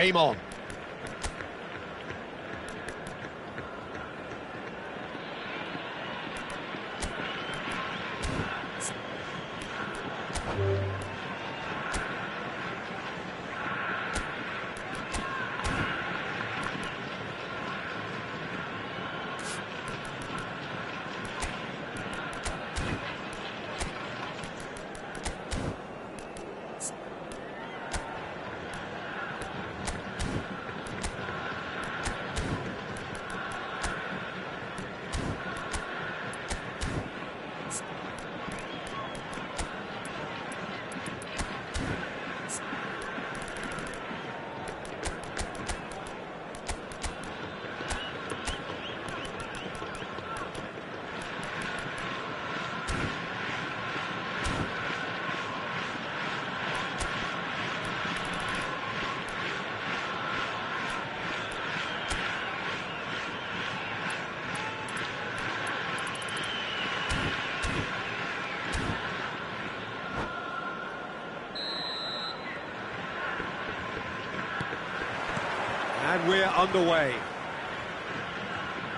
Aim on. And we're underway.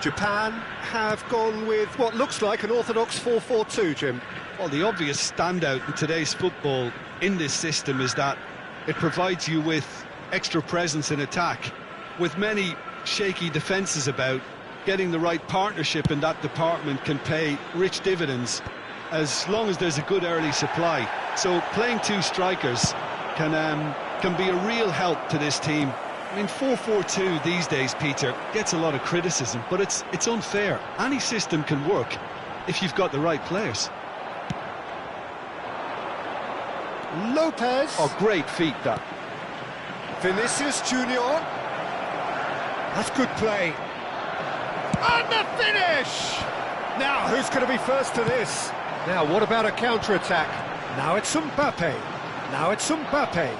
Japan have gone with what looks like an orthodox 4-4-2, Jim. Well, the obvious standout in today's football in this system is that it provides you with extra presence in attack. With many shaky defences about, getting the right partnership in that department can pay rich dividends as long as there's a good early supply. So playing two strikers can be a real help to this team. I mean, 4-4-2 these days, Peter, gets a lot of criticism, but it's unfair. Any system can work if you've got the right players. Lopez. Oh, great feat, that. Vinicius Junior. That's good play. And the finish! Now, who's going to be first to this? Now, what about a counter-attack? Now it's Mbappe. Now it's Mbappe.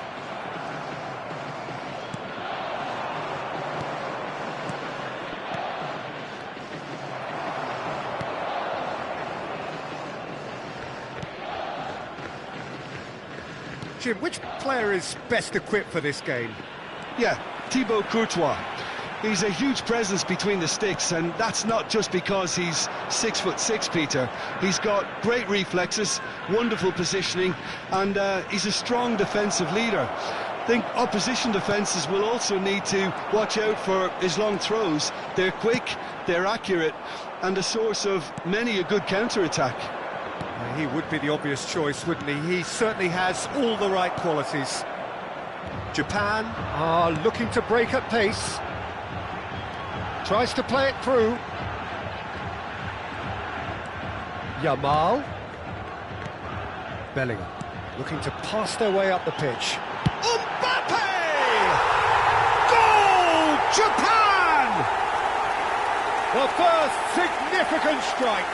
Jim, which player is best equipped for this game? Yeah, Thibaut Courtois. He's a huge presence between the sticks, and that's not just because he's 6'6", Peter. He's got great reflexes, wonderful positioning, and he's a strong defensive leader. I think opposition defences will also need to watch out for his long throws. They're quick, they're accurate, and a source of many a good counter-attack. He would be the obvious choice, wouldn't he? He certainly has all the right qualities. Japan are looking to break at pace. Tries to play it through. Yamal. Bellingham looking to pass their way up the pitch. Mbappe! Goal! Japan! The first significant strike.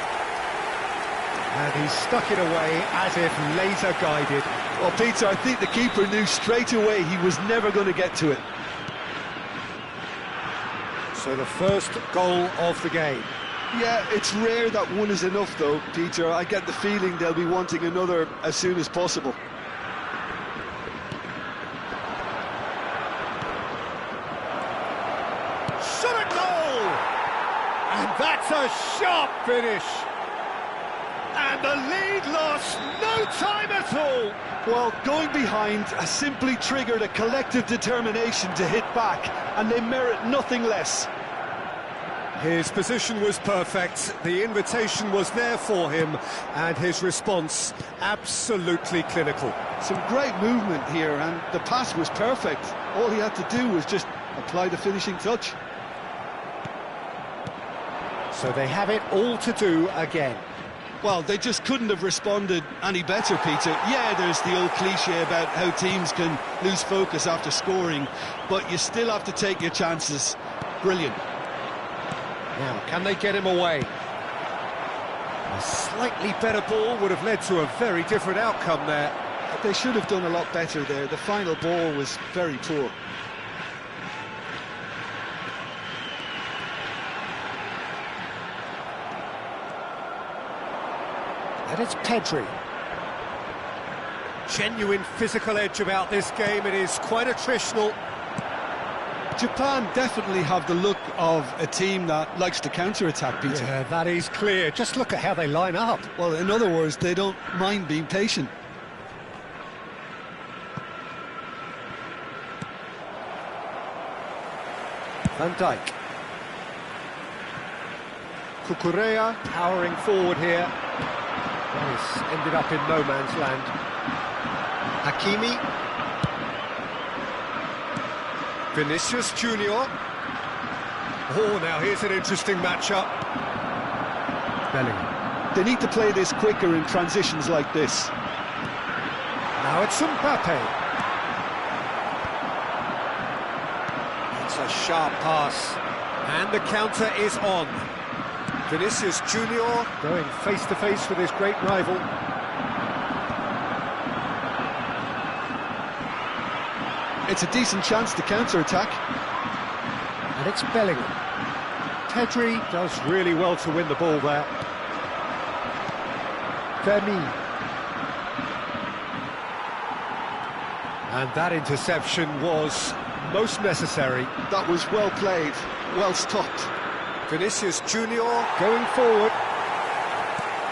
And he stuck it away as if laser guided. Well, Peter, I think the keeper knew straight away he was never going to get to it. So the first goal of the game. Yeah, it's rare that one is enough though, Peter. I get the feeling they'll be wanting another as soon as possible. Shot at goal! And that's a sharp finish. And the lead lost no time at all. Well, going behind has simply triggered a collective determination to hit back, and they merit nothing less. His position was perfect, the invitation was there for him, and his response absolutely clinical. Some great movement here, and the pass was perfect. All he had to do was just apply the finishing touch. So they have it all to do again. Well, they just couldn't have responded any better, Peter. Yeah, there's the old cliche about how teams can lose focus after scoring, but you still have to take your chances. Brilliant. Now, can they get him away? A slightly better ball would have led to a very different outcome there. They should have done a lot better there. The final ball was very poor. And it's Pedri. Genuine physical edge about this game. It is quite attritional. Japan definitely have the look of a team that likes to counter-attack, Peter. Yeah, that is clear. Just look at how they line up. Well, in other words, they don't mind being patient. Van Dijk. Cucurella powering forward here. That has ended up in no man's land. Hakimi. Vinicius Junior. Oh, now here's an interesting matchup. Bellingham. They need to play this quicker in transitions like this. Now it's Mbappe. It's a sharp pass. And the counter is on. Vinicius Junior going face-to-face with his great rival. It's a decent chance to counter-attack. And it's Bellingham. Pedri does really well to win the ball there. Femi. And that interception was most necessary. That was well played, well stopped. Vinicius Junior going forward.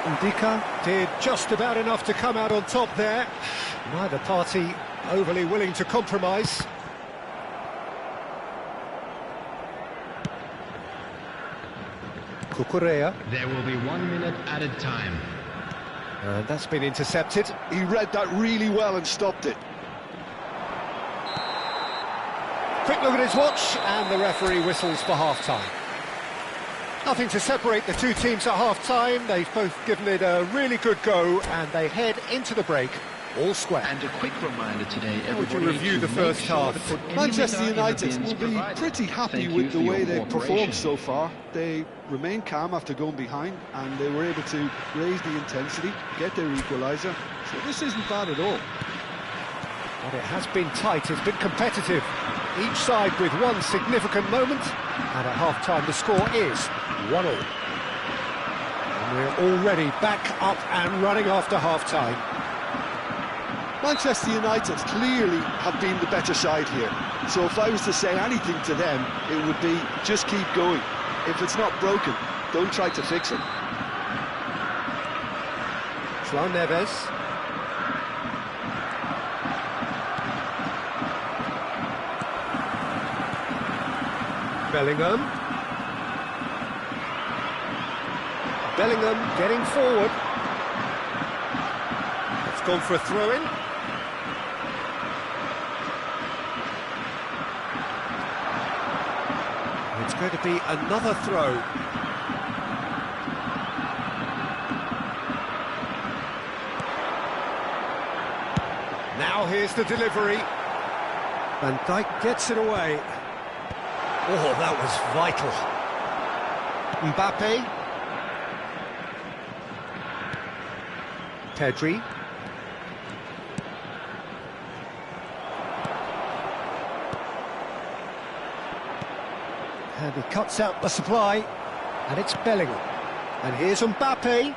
Ndika did just about enough to come out on top there. Neither party overly willing to compromise. Cucurella. There will be 1 minute added time. And that's been intercepted. He read that really well and stopped it. Quick look at his watch, and the referee whistles for half-time. Nothing to separate the two teams at half-time. They've both given it a really good go, and they head into the break all square. And a quick reminder today, How would you everybody, review to the make first sure half? to put any Manchester litter in the United bins will be provided. pretty happy Thank with you the for your way they've cooperation. performed so far. They remain calm after going behind, and they were able to raise the intensity, get their equaliser. So this isn't bad at all. But it has been tight, it's been competitive. Each side with one significant moment, and at half-time the score is 1-1. And we're already back up and running after half-time. Manchester United clearly have been the better side here. So if I was to say anything to them, it would be just keep going. If it's not broken, don't try to fix it. João Neves. Bellingham. Bellingham getting forward. It's gone for a throw-in. It's going to be another throw. Now here's the delivery. Van Dijk gets it away. Oh, that was vital. Mbappe. Pedri. And he cuts out the supply. And it's Bellingham. And here's Mbappe.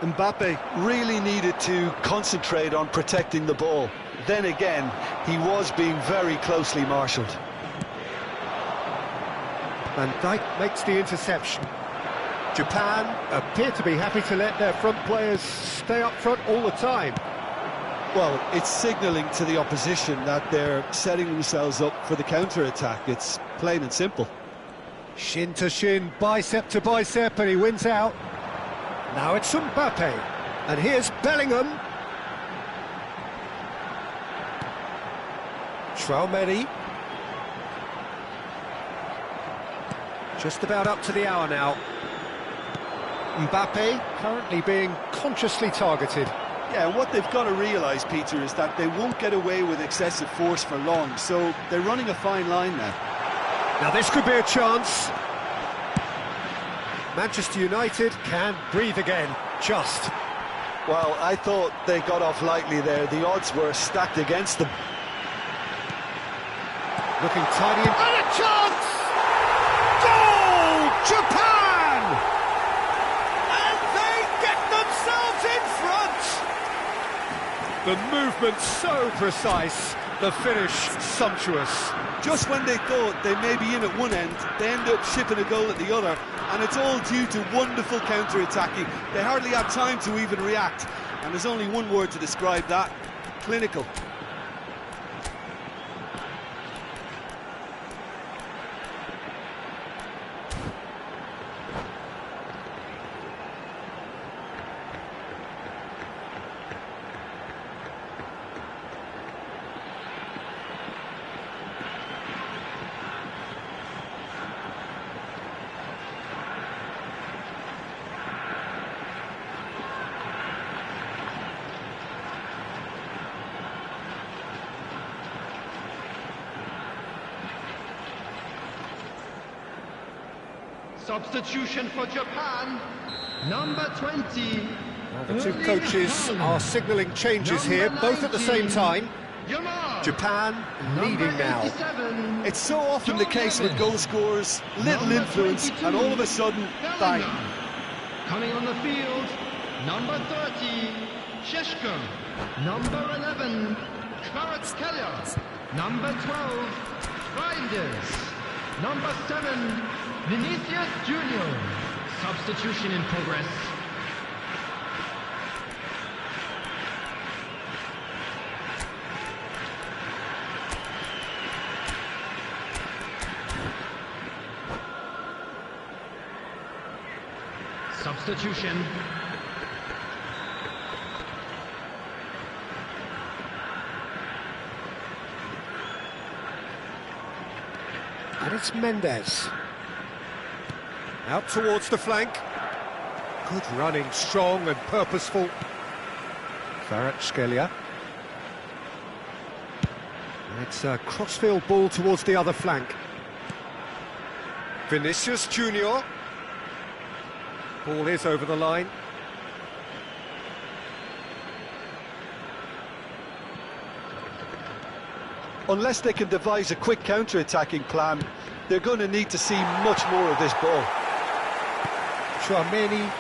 Mbappe really needed to concentrate on protecting the ball. Then again, he was being very closely marshalled. Van Dijk makes the interception. Japan appear to be happy to let their front players stay up front all the time. Well, it's signalling to the opposition that they're setting themselves up for the counter-attack. It's plain and simple. Shin to shin, bicep to bicep, and he wins out. Now it's Mbappe. And here's Bellingham. Traoré. Just about up to the hour now. Mbappe currently being consciously targeted. Yeah, and what they've got to realise, Peter, is that they won't get away with excessive force for long, so they're running a fine line now. Now this could be a chance. Manchester United can breathe again, just. Well, I thought they got off lightly there. The odds were stacked against them. Looking tidy and a chance! Goal! Japan! And they get themselves in front! The movement so precise, the finish sumptuous. Just when they thought they may be in at one end, they end up shipping a goal at the other, and it's all due to wonderful counter-attacking. They hardly had time to even react, and there's only one word to describe that: clinical. Substitution for Japan, number 20. Well, the two coaches are signalling changes here, both at the same time. Japan leading now. It's so often the case with goal scorers, little influence, and all of a sudden, bang. Coming on the field, number 30, Sheshko. Number 11, Kvaratskhelia. Number 12, Reinders. Number 7, Vinicius Junior. Substitution in progress. Substitution. And it's Mendes. Out towards the flank. Good running, strong and purposeful. Kvaratskhelia. It's a crossfield ball towards the other flank. Vinicius Junior. Ball is over the line. Unless they can devise a quick counter-attacking plan, they're going to need to see much more of this ball. Tchouaméni.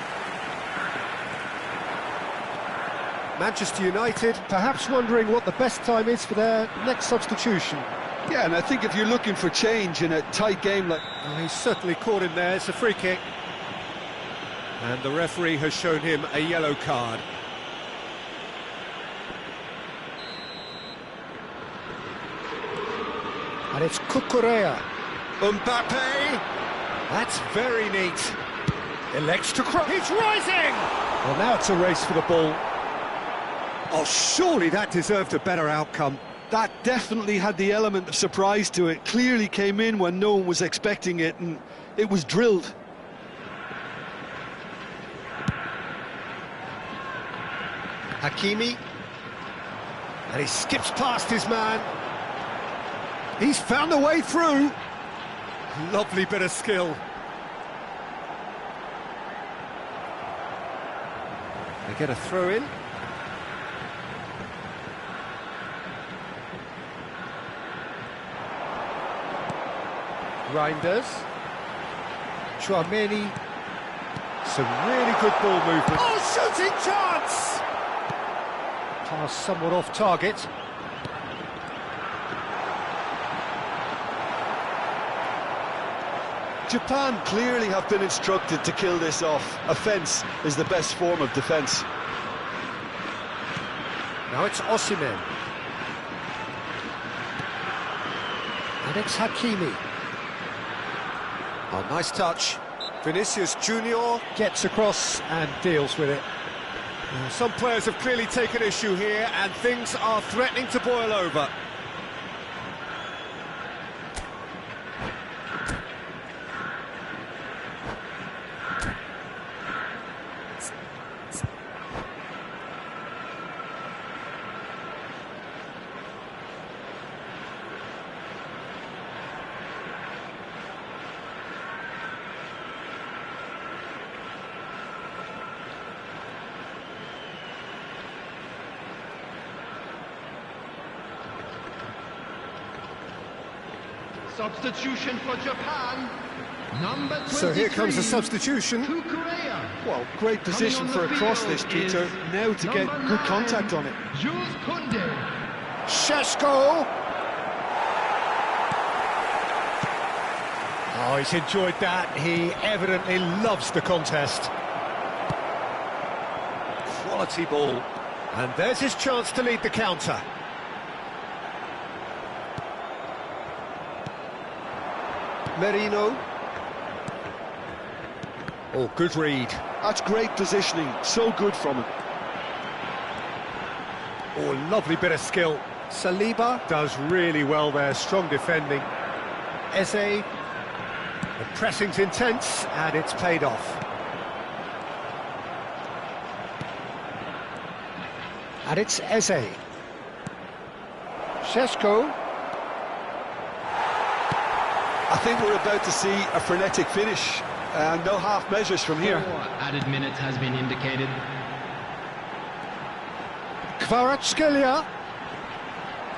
Manchester United perhaps wondering what the best time is for their next substitution. Yeah, and I think if you're looking for change in a tight game like... Well, he's certainly caught him there. It's a free kick. And the referee has shown him a yellow card. And it's Cucurella. Mbappe! That's very neat. Elects to cross. He's rising! Well, now it's a race for the ball. Oh, surely that deserved a better outcome. That definitely had the element of surprise to it. Clearly came in when no one was expecting it, and it was drilled. Hakimi. And he skips past his man. He's found a way through. Lovely bit of skill. They get a throw in. Reinders. Tchouaméni. Some really good ball movement. Oh, shooting chance! Pass somewhat off target. Japan clearly have been instructed to kill this off. Offence is the best form of defence. Now it's Osimhen. And it's Hakimi. Oh, nice touch. Vinicius Junior gets across and deals with it. Some players have clearly taken issue here, and things are threatening to boil over. Substitution for Japan, number 23. So here comes the substitution. Cucurella. Well, great position for a cross this, Peter. Now to get good contact on it. Jules Koundé. Sheshko. Oh, he's enjoyed that. He evidently loves the contest. Quality ball. And there's his chance to lead the counter. Merino. Oh, good read. That's great positioning, so good from him. Oh, lovely bit of skill. Saliba does really well there, strong defending. Eze, the pressing's intense, and it's paid off. And it's Eze. Šeško. I think we're about to see a frenetic finish. No half measures from here. 4 added minutes has been indicated. Kvaratskhelia.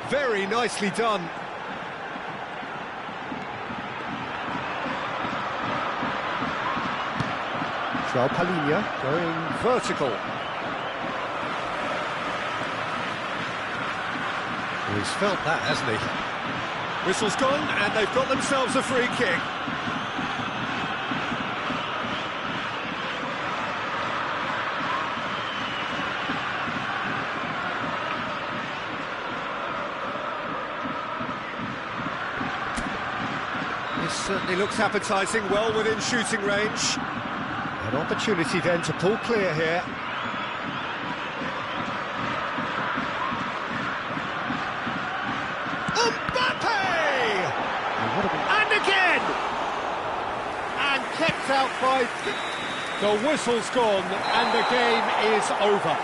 Very nicely done. João Palhinha going vertical. Well, he's felt that, hasn't he? Whistle's gone, and they've got themselves a free kick. This certainly looks appetising, well within shooting range. An opportunity then to pull clear here. And again! And kept out by... The whistle's gone and the game is over.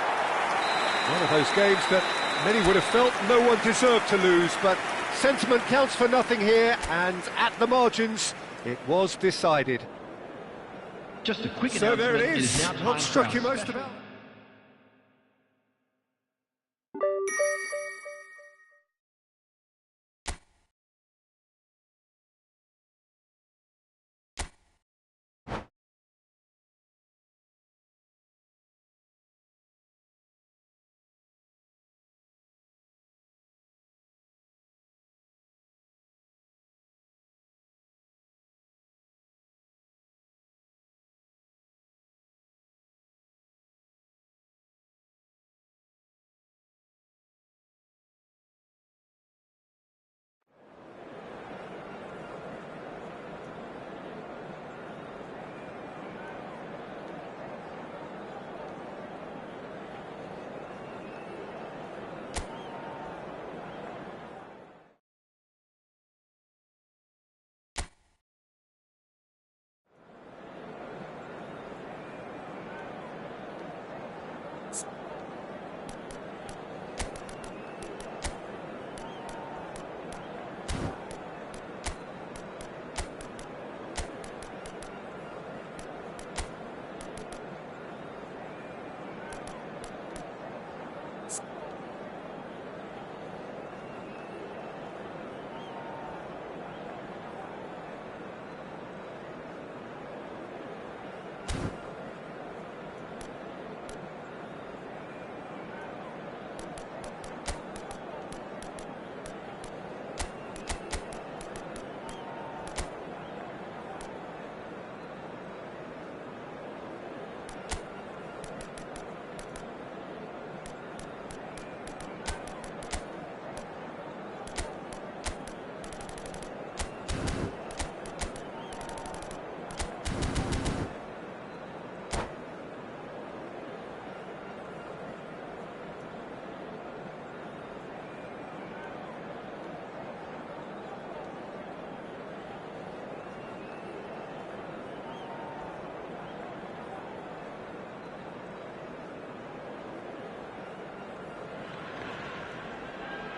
One of those games that many would have felt no one deserved to lose, but sentiment counts for nothing here, and at the margins, it was decided. Just a quick So there it announcement. is. Now time What struck for you our most special- about?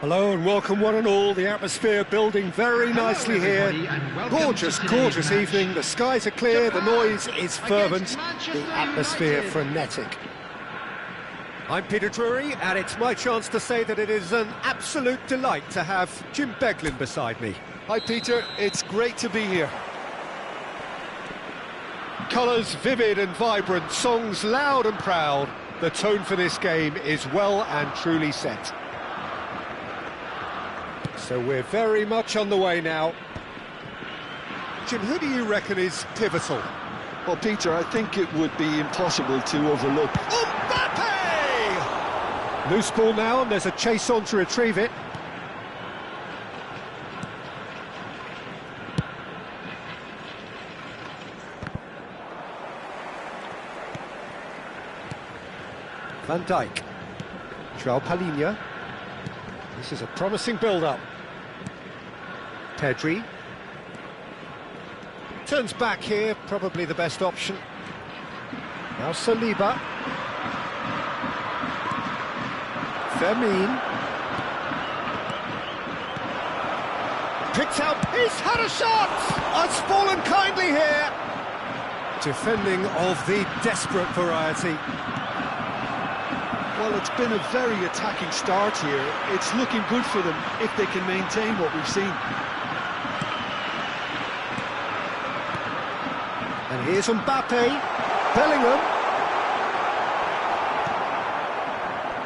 Hello and welcome one and all. The atmosphere building very nicely here. Gorgeous, gorgeous evening. The skies are clear, the noise is fervent, the atmosphere frenetic. I'm Peter Drury, and it's my chance to say that it is an absolute delight to have Jim Beglin beside me. Hi Peter, it's great to be here. Colours vivid and vibrant, songs loud and proud. The tone for this game is well and truly set. So we're very much on the way now. Jim, who do you reckon is pivotal? Well, Peter, I think it would be impossible to overlook. Mbappe! Loose ball now, and there's a chase on to retrieve it. Van Dijk. João Palhinha. This is a promising build-up. Pedri. Turns back here, probably the best option. Now Saliba. Fermin. Picked out, he's had a shot! It's fallen kindly here! Defending of the desperate variety. Well, it's been a very attacking start here. It's looking good for them if they can maintain what we've seen. And here's Mbappe, Bellingham.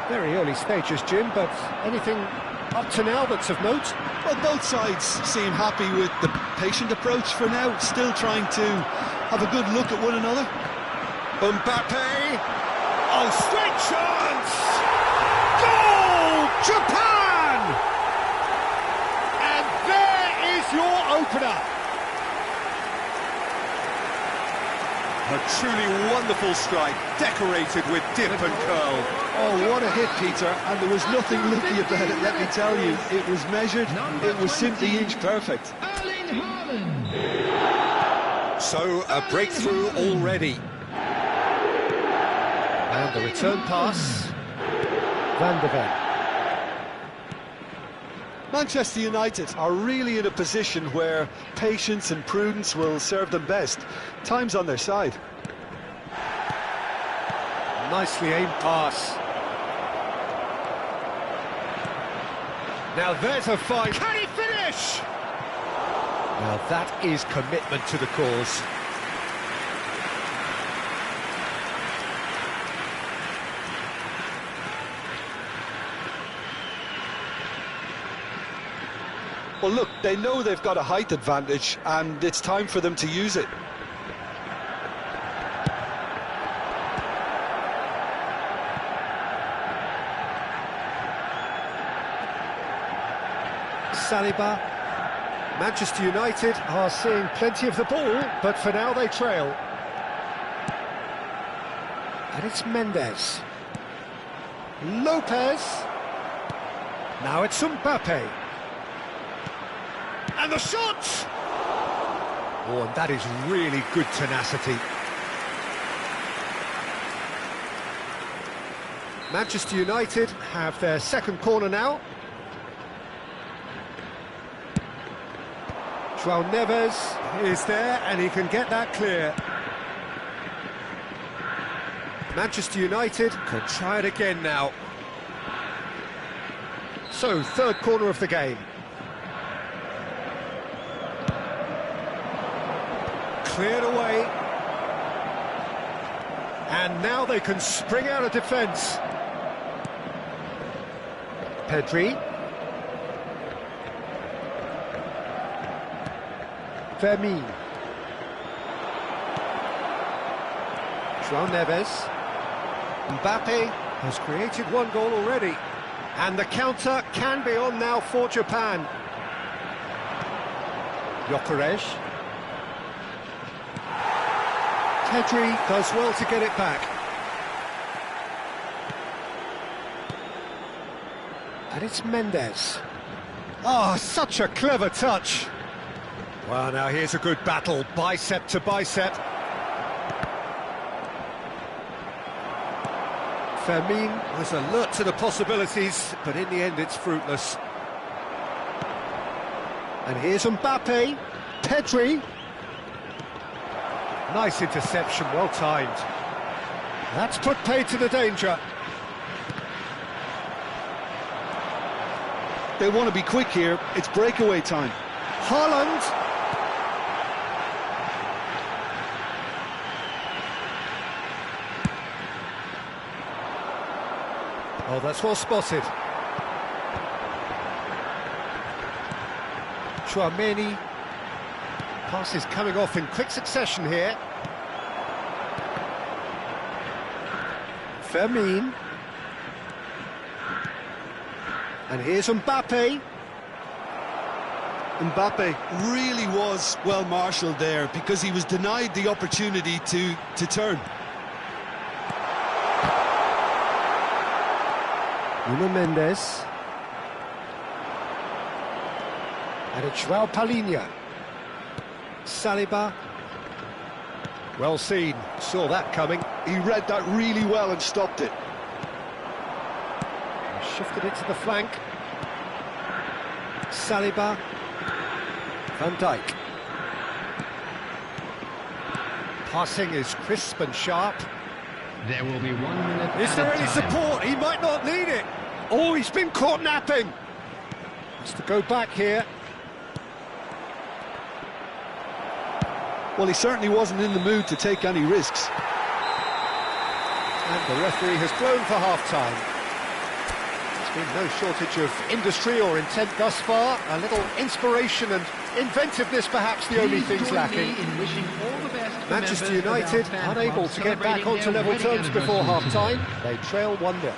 Very early stages, Jim, but anything up to now that's of note? Well, both sides seem happy with the patient approach for now, still trying to have a good look at one another. Mbappe! Oh, straight chance! Goal! Japan! And there is your opener. A truly wonderful strike, decorated with dip and curl. Oh, what a hit, Peter, and there was nothing lucky about it, let me tell you. It was measured, it was simply inch perfect. Erling Haaland. So, a breakthrough already. And the return pass, Van de Ven. Manchester United are really in a position where patience and prudence will serve them best. Time's on their side. Nicely aimed pass. Now there's a fight. Can he finish? Now that is commitment to the cause. Well, look, they know they've got a height advantage, and it's time for them to use it. Saliba. Manchester United are seeing plenty of the ball, but for now they trail. And it's Mendes. Lopez. Now it's Mbappe. And the shot! Oh, and that is really good tenacity. Manchester United have their second corner now. João Neves is there, and he can get that clear. Manchester United can try it again now. So, third corner of the game. Cleared away. And now they can spring out of defence. Pedri. Fermin. João Neves. Mbappe has created one goal already. And the counter can be on now for Japan. Gyökeres. Pedri does well to get it back. And it's Mendes. Oh, such a clever touch. Well, now here's a good battle, bicep to bicep. Fermin was alert to the possibilities, but in the end it's fruitless. And here's Mbappe, Pedri. Nice interception, well timed. That's put paid to the danger. They want to be quick here, it's breakaway time. Haaland. Oh, that's well spotted. Tchouaméni. Passes coming off in quick succession here. Fermin. And here's Mbappe. Mbappe really was well marshalled there because he was denied the opportunity to turn. Nuno Mendes. And it's João Palhinha. Saliba. Well seen, saw that coming. He read that really well and stopped it. Shifted it to the flank. Saliba. Van Dijk. Passing is crisp and sharp. There will be 1 minute. Is there any support? He might not need it. Oh, he's been caught napping. Has to go back here. Well, he certainly wasn't in the mood to take any risks. And the referee has blown for half-time. There's been no shortage of industry or intent thus far. A little inspiration and inventiveness, perhaps, the only things lacking. Manchester United unable to get back onto level terms before half-time. They trail 1-0.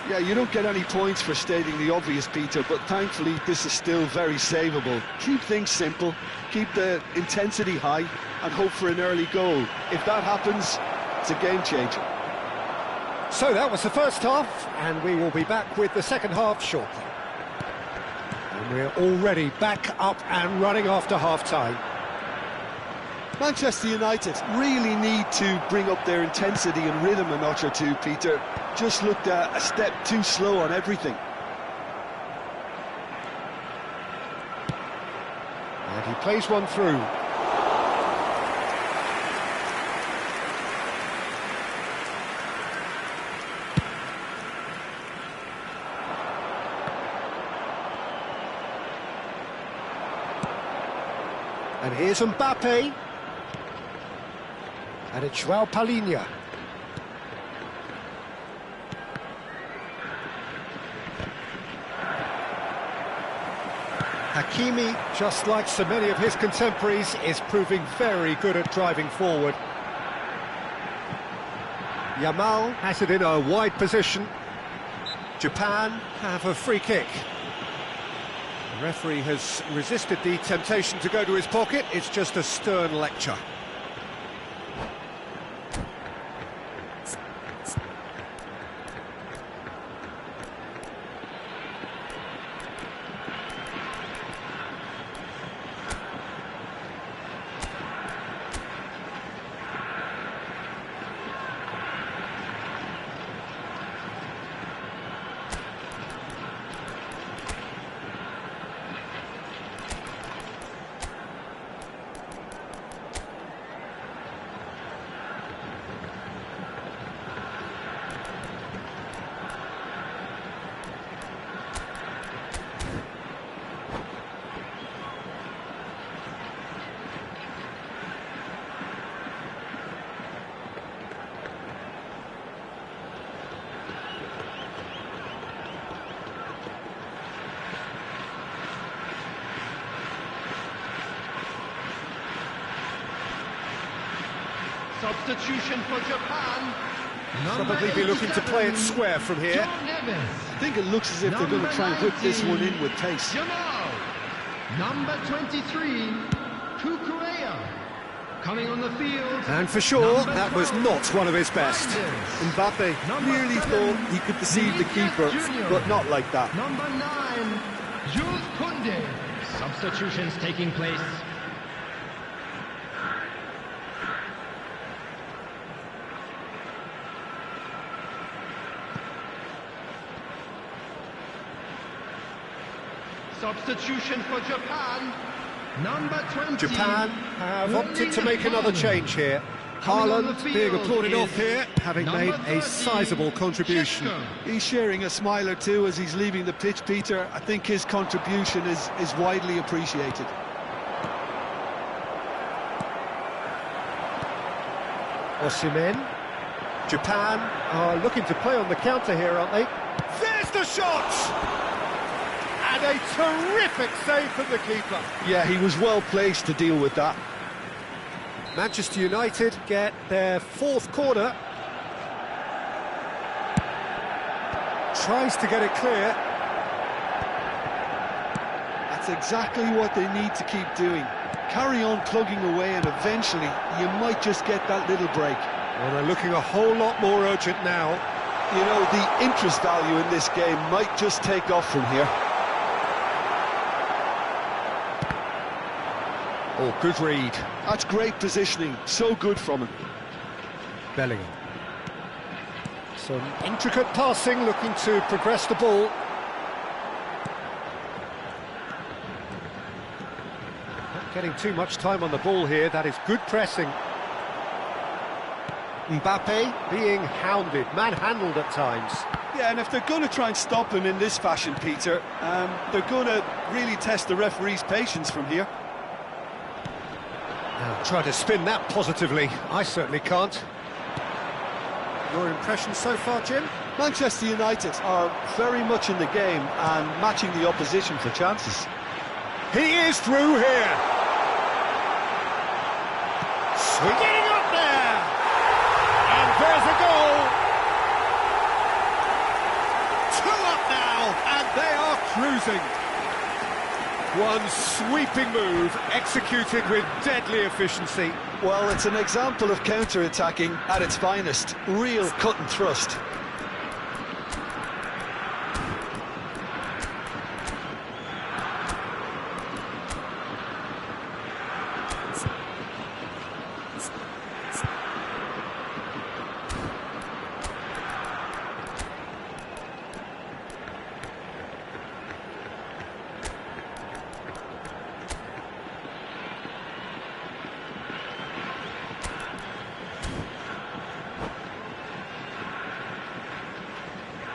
Yeah, you don't get any points for stating the obvious, Peter, but thankfully this is still very savable. Keep things simple, keep the intensity high, and hope for an early goal. If that happens, it's a game changer. So that was the first half, and we will be back with the second half shortly. And we're already back up and running after half-time. Manchester United really need to bring up their intensity and rhythm a notch or two, Peter. Just looked a step too slow on everything. And he plays one through. And here's Mbappe. And it's João Palhinha. Hakimi, just like so many of his contemporaries, is proving very good at driving forward. Yamal has it in a wide position. Japan have a free kick. The referee has resisted the temptation to go to his pocket. It's just a stern lecture. Substitution for Japan. Probably be looking to play it square from here. I think it looks as if they're going to try and whip this one in with pace. Jamal. Number 23, Cucurella. Coming on the field. And for sure, that was not one of his best. Mbappe clearly thought he could deceive the keeper, but not like that. Number 9, Jules Koundé. Substitutions taking place. Substitution for Japan, number 20. Japan have opted to make another change here. Haaland being applauded off here, having made a sizable contribution. He's sharing a smile or two as he's leaving the pitch, Peter. I think his contribution is widely appreciated. Osimhen. Japan are looking to play on the counter here, aren't they? There's the shot! And a terrific save from the keeper. Yeah, he was well placed to deal with that. Manchester United get their fourth corner. Tries to get it clear. That's exactly what they need to keep doing. Carry on plugging away and eventually you might just get that little break. Well, they're looking a whole lot more urgent now. You know, the interest value in this game might just take off from here. Oh, good read. That's great positioning, so good from him. Bellingham. Some intricate passing, looking to progress the ball. Not getting too much time on the ball here, that is good pressing. Mbappe being hounded, manhandled at times. Yeah, and if they're going to try and stop him in this fashion, Peter, they're going to really test the referee's patience from here. Now, try to spin that positively. I certainly can't. Your impression so far, Jim? Manchester United are very much in the game and matching the opposition for chances. He is through here. Swinging up there. And there's a goal. 2 up now, and they are cruising. One sweeping move, executed with deadly efficiency. Well, it's an example of counter-attacking at its finest. Real cut and thrust.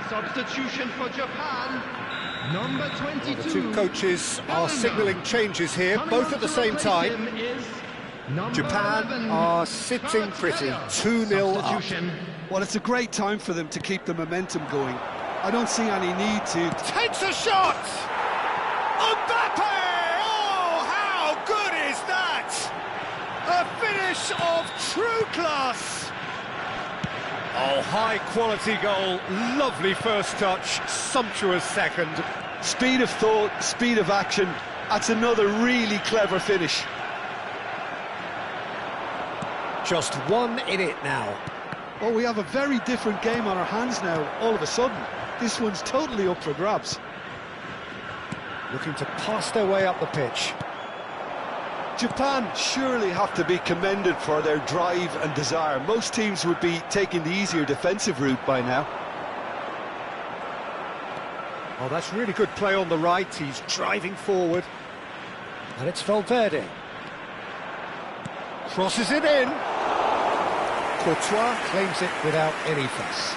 Substitution for Japan, number 22. The two coaches are signalling changes here, both at the same time. Japan are sitting pretty, 2-0 up. Well, it's a great time for them to keep the momentum going. I don't see any need to... Takes a shot! Mbappe! Oh, how good is that? A finish of true class! Oh, high-quality goal, lovely first touch, sumptuous second. Speed of thought, speed of action, that's another really clever finish. Just 1 in it now. Well, we have a very different game on our hands now, all of a sudden. This one's totally up for grabs. Looking to pass their way up the pitch. Japan surely have to be commended for their drive and desire. Most teams would be taking the easier defensive route by now. Oh, that's really good play on the right. He's driving forward. And it's Valverde. Crosses it in. Courtois claims it without any fuss.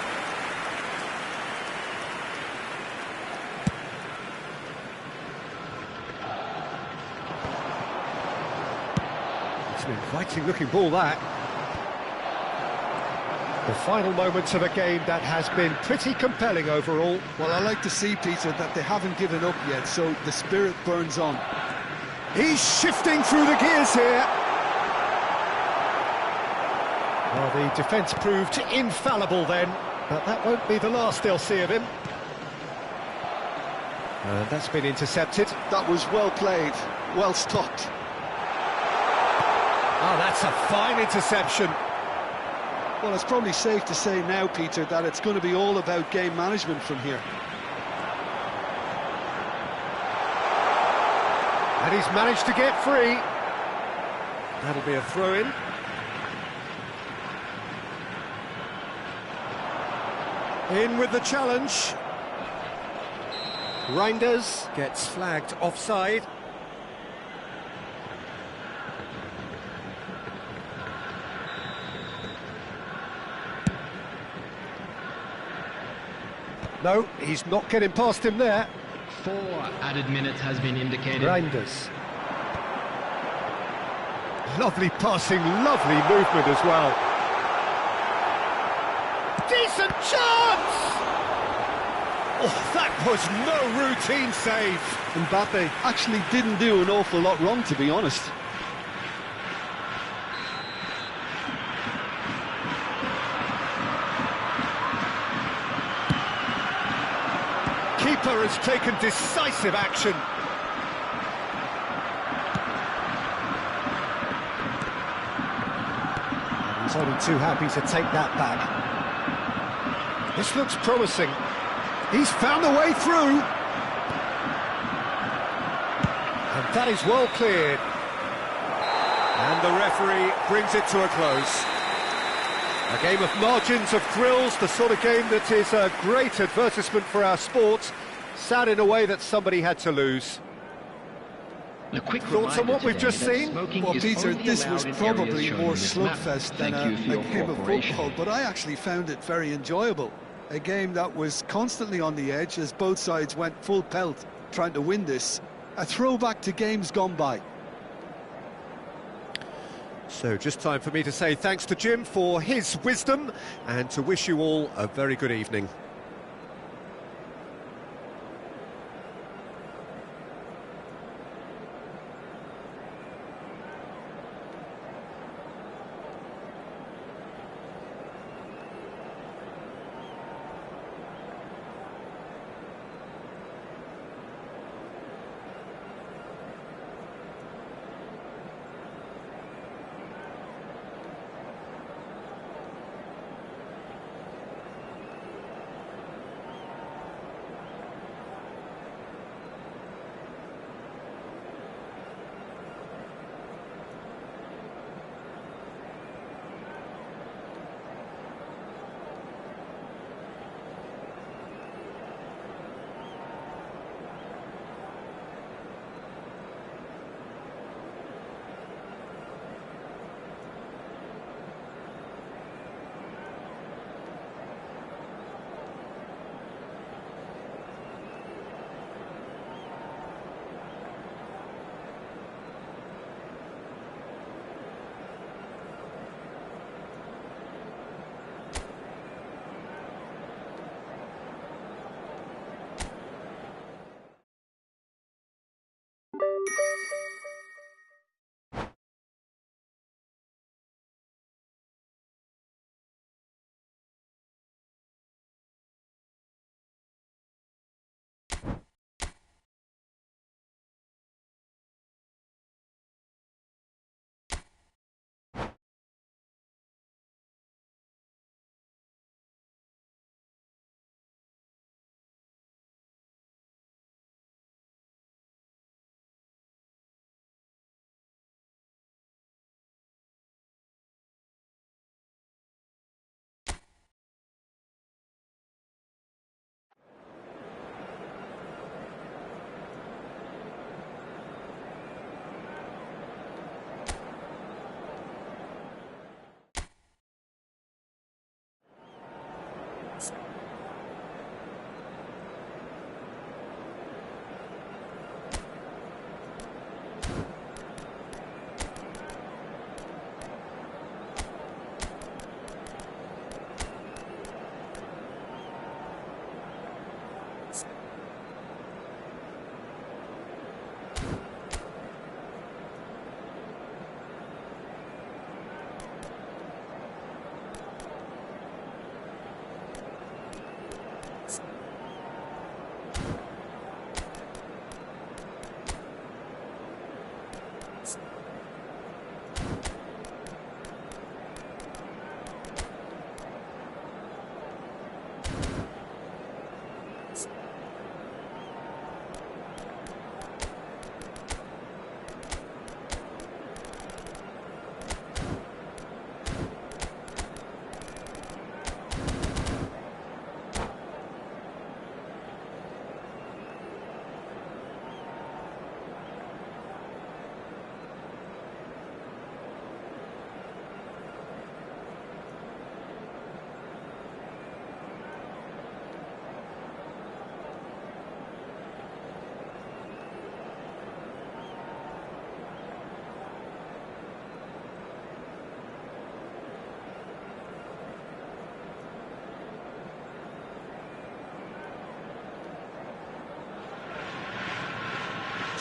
It's an inviting looking ball, that. The final moments of a game that has been pretty compelling overall. Well, I like to see, Peter, that they haven't given up yet, so the spirit burns on. He's shifting through the gears here. Well, the defence proved infallible then, but that won't be the last they'll see of him. And that's been intercepted. That was well played, well stopped. Oh, that's a fine interception. Well, it's probably safe to say now, Peter, that it's going to be all about game management from here. And he's managed to get free. That'll be a throw-in. In with the challenge. Reinders gets flagged offside. No, he's not getting past him there. 4 added minutes has been indicated. Reinders. Lovely passing, lovely movement as well. Decent chance! Oh, that was no routine save. Mbappe actually didn't do an awful lot wrong, to be honest. Keeper has taken decisive action. And he's only too happy to take that back. This looks promising. He's found a way through. And that is well cleared. And the referee brings it to a close. A game of margins, of thrills, the sort of game that is a great advertisement for our sport. Sad in a way that somebody had to lose. A quick Thoughts on what we've just seen? Well, Peter, this was probably more slugfest than a game of football, but I actually found it very enjoyable. A game that was constantly on the edge as both sides went full pelt trying to win this. A throwback to games gone by. So just time for me to say thanks to Jim for his wisdom and to wish you all a very good evening.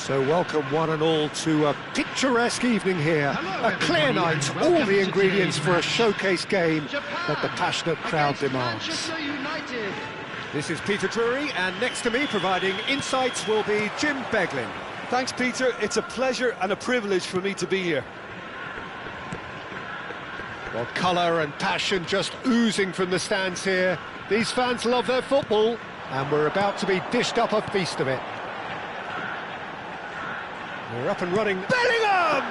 So welcome one and all to a picturesque evening here. Hello, A clear everybody, night, and all welcome the to ingredients today's for a match. showcase game Japan that the passionate crowd against demands. Manchester United. This is Peter Drury, and next to me providing insights will be Jim Beglin. Thanks, Peter. It's a pleasure and a privilege for me to be here. Well, colour and passion just oozing from the stands here. These fans love their football, and we're about to be dished up a feast of it. We're up and running. Bellingham!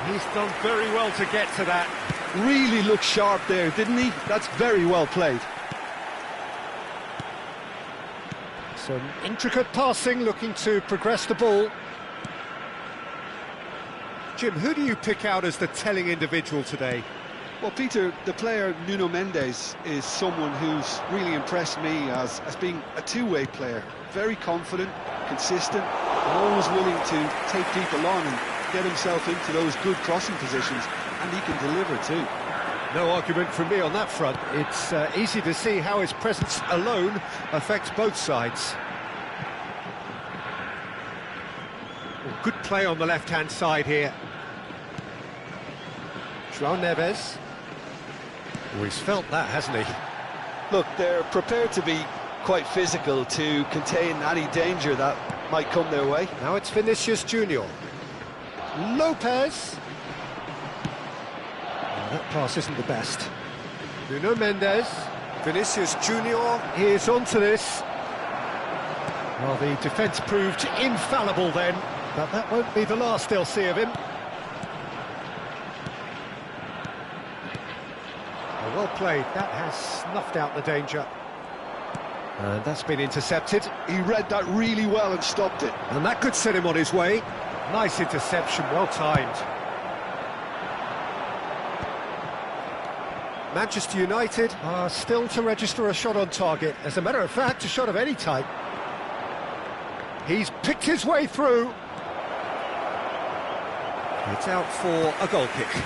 He's done very well to get to that. Really looked sharp there, didn't he? That's very well played. Some intricate passing, looking to progress the ball. Jim, who do you pick out as the telling individual today? Well, Peter, the player Nuno Mendes is someone who's really impressed me as being a two-way player. Very confident, consistent, and always willing to take people on and get himself into those good crossing positions, and he can deliver too. No argument from me on that front. It's easy to see how his presence alone affects both sides. Well, good play on the left-hand side here. João Neves. Oh, he's felt that, hasn't he? Look, they're prepared to be quite physical to contain any danger that might come their way. Now it's Vinicius Junior. Lopez. Oh, that pass isn't the best. Nuno Mendes. Vinicius Junior is onto this. Well, the defence proved infallible then, but that won't be the last they'll see of him. Oh, well played. That has snuffed out the danger. And that's been intercepted. He read that really well and stopped it. And that could set him on his way. Nice interception, well timed. Manchester United are still to register a shot on target. As a matter of fact, a shot of any type. He's picked his way through. It's out for a goal kick.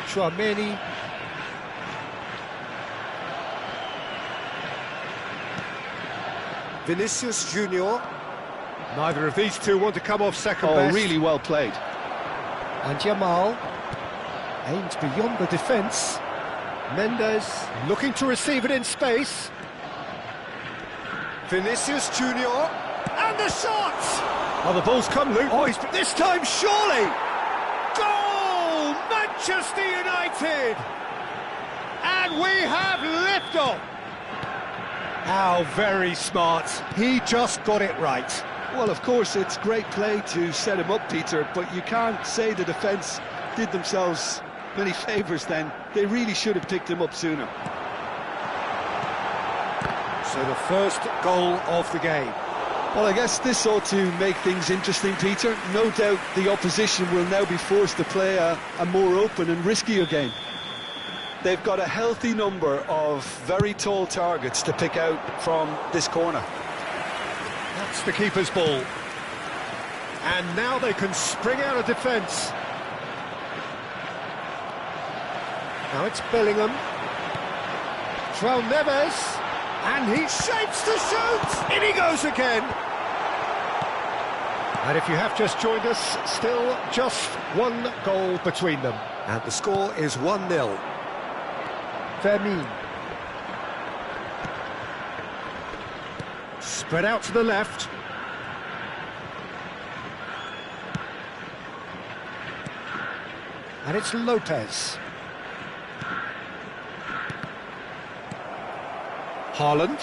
Tchouaméni. Vinicius Junior. Neither of these two want to come off second best. Really well played. And Jamal aims beyond the defence. Mendes looking to receive it in space. Vinicius Junior. And the shot! Oh, the ball's come loose. Oh, this time surely! Goal! Manchester United! And we have liftoff! How very smart. He just got it right. Well, of course, it's great play to set him up, Peter, but you can't say the defence did themselves many favours then. They really should have picked him up sooner. So the first goal of the game. Well, I guess this ought to make things interesting, Peter. No doubt the opposition will now be forced to play a more open and riskier game. They've got a healthy number of very tall targets to pick out from this corner. That's the keeper's ball. And now they can spring out of defence. Now it's Bellingham. João Neves. And he shapes to shoot! In he goes again! And if you have just joined us, still just one goal between them. And the score is 1-0. Fermin. Spread out to the left. And it's Lopez. Haaland.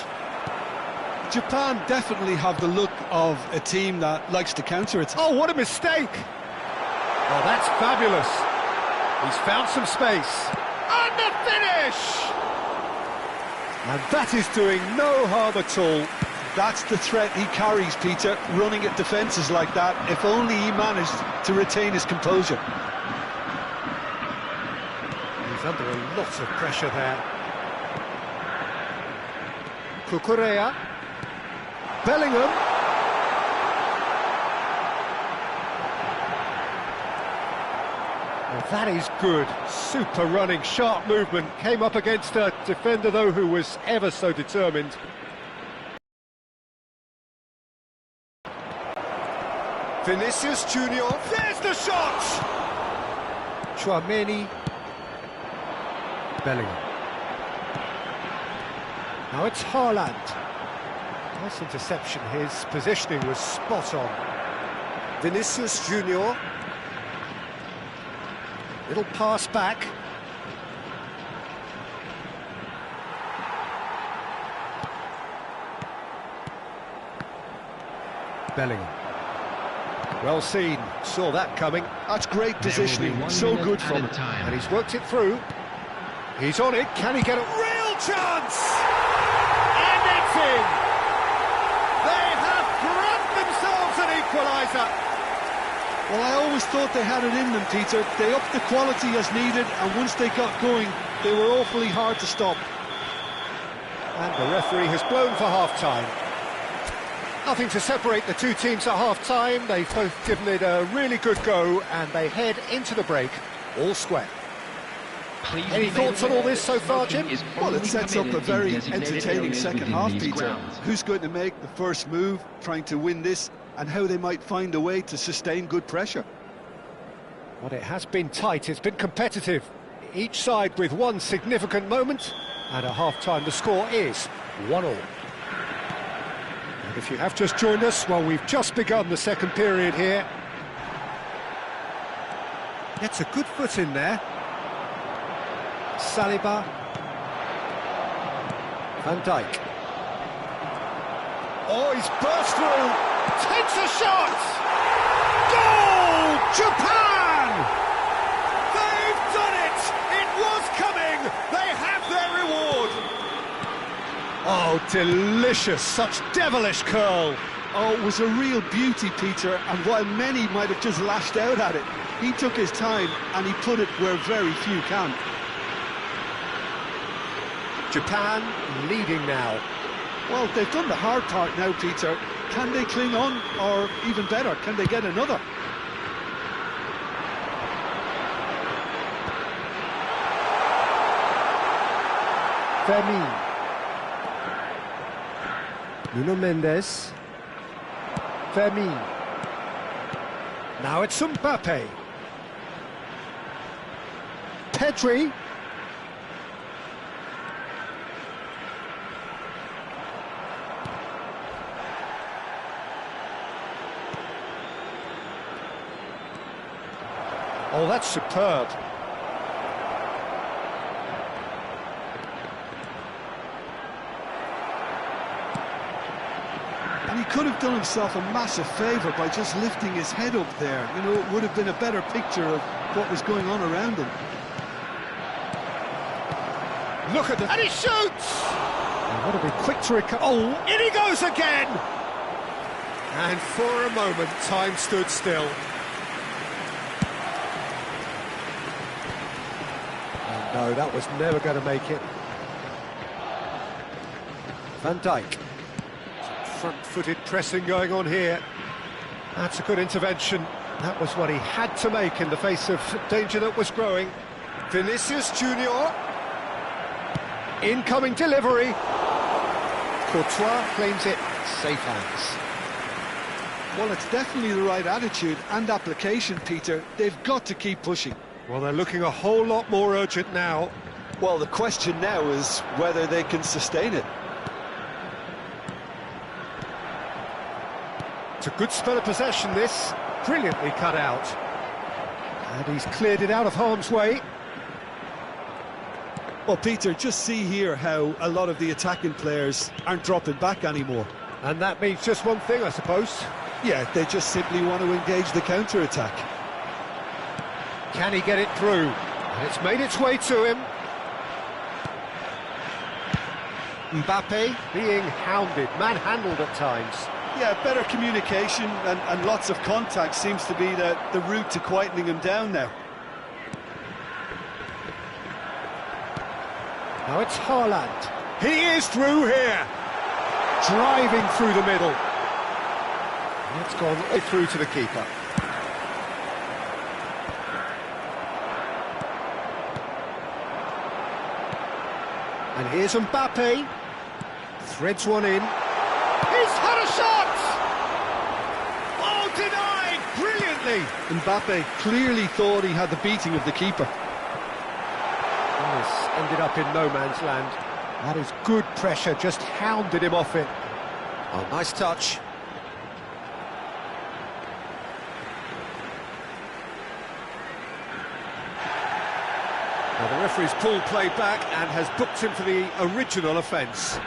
Japan definitely have the look of a team that likes to counter it. Oh, what a mistake! Oh, that's fabulous. He's found some space. And the finish! And that is doing no harm at all. That's the threat he carries, Peter, running at defences like that, if only he managed to retain his composure. He's under a lot of pressure there. Cucurella. Bellingham. That is good. Super running, sharp movement. Came up against a defender, though, who was ever so determined. Vinicius Junior. There's the shot! Tchouaméni. Bellingham. Now it's Haaland. Nice interception. His positioning was spot on. Vinicius Junior. Little pass back. Bellingham. Well seen, saw that coming. That's great positioning, so good from him. And he's worked it through. He's on it, can he get a real chance? And it's in! They have grabbed themselves an equaliser. Well, I always thought they had it in them, Peter. They upped the quality as needed, and once they got going, they were awfully hard to stop. And the referee has blown for half-time. Nothing to separate the two teams at half-time. They've both given it a really good go, and they head into the break all square. Any thoughts on all this so far, Jim? Well, it sets up a very entertaining second half, Peter. Who's going to make the first move, trying to win this, and how they might find a way to sustain good pressure. But it has been tight, it's been competitive. Each side with one significant moment, and at half-time the score is 1-1. And if you have just joined us, well, we've just begun the second period here. Gets a good foot in there. Saliba. Van Dijk. Oh, he's burst through. Takes a shot! Goal! Japan! They've done it! It was coming! They have their reward! Oh, delicious! Such devilish curl! Oh, it was a real beauty, Peter, and while many might have just lashed out at it, he took his time and he put it where very few can. Japan leading now. Well, they've done the hard part now, Peter. Can they cling on, or even better, can they get another? Fermin. Nuno Mendes. Fermin. Now it's Mbappe. Pedri. Oh, that's superb. And he could have done himself a massive favour by just lifting his head up there. You know, it would have been a better picture of what was going on around him. Look at that. And he shoots! And what a bit quick to recover. Oh, in he goes again! And for a moment, time stood still. No, that was never going to make it. Van Dijk. Front-footed pressing going on here. That's a good intervention. That was what he had to make in the face of danger that was growing. Vinicius Junior. Incoming delivery. Courtois claims it. Safe hands. Well, it's definitely the right attitude and application, Peter. They've got to keep pushing. Well, they're looking a whole lot more urgent now. Well, the question now is whether they can sustain it. It's a good spell of possession, this. Brilliantly cut out. And he's cleared it out of harm's way. Well, Peter, just see here how a lot of the attacking players aren't dropping back anymore. And that means just one thing, I suppose. Yeah, they just simply want to engage the counter-attack. Can he get it through? And it's made its way to him. Mbappe being hounded, manhandled at times. Yeah, better communication and lots of contact seems to be the route to quietening him down now. Now it's Haaland. He is through here. Driving through the middle. It's gone right through to the keeper. And here's Mbappe. Threads one in. He's had a shot! Oh, denied brilliantly! Mbappe clearly thought he had the beating of the keeper. This ended up in no man's land. That is good pressure, just hounded him off it. Oh, nice touch. Now the referee's pulled play back and has booked him for the original offence.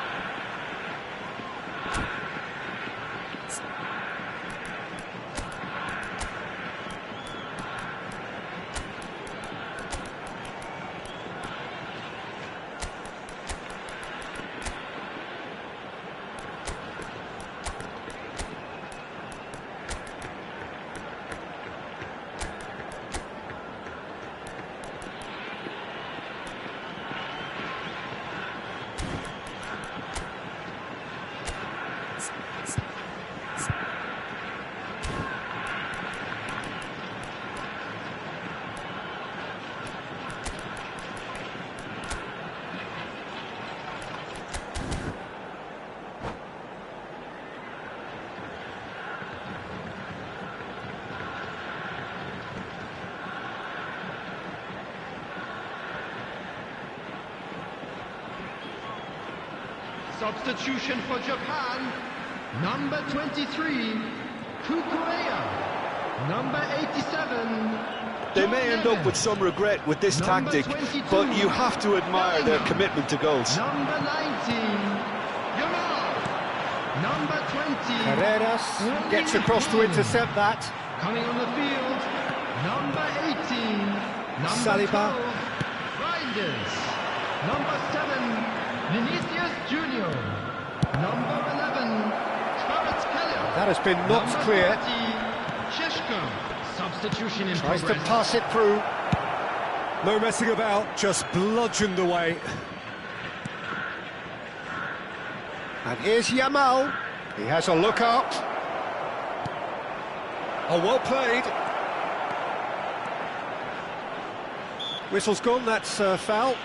Substitution for Japan, number 23, Kukureya, number 87. They may end up with some regret with this tactic, but you have to admire their commitment to goals. Number 19, Yamal, number 20. Carreras gets across to intercept that. Coming on the field, number 18, number Saliba. 12, Reinders, number 7, Vinicius Junior, number 11, Kvaratskhelia. That has been knocked Number clear. 30, Sheshko. Substitution in Tries to progress. pass it through. No messing about, just bludgeoned away. And here's Yamal. He has a look up. Oh, well played. Whistle's gone, that's foul.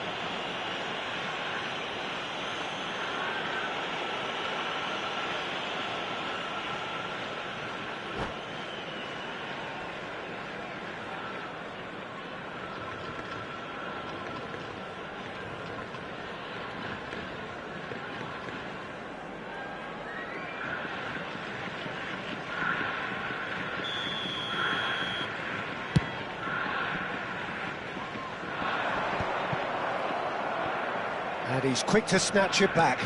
And he's quick to snatch it back.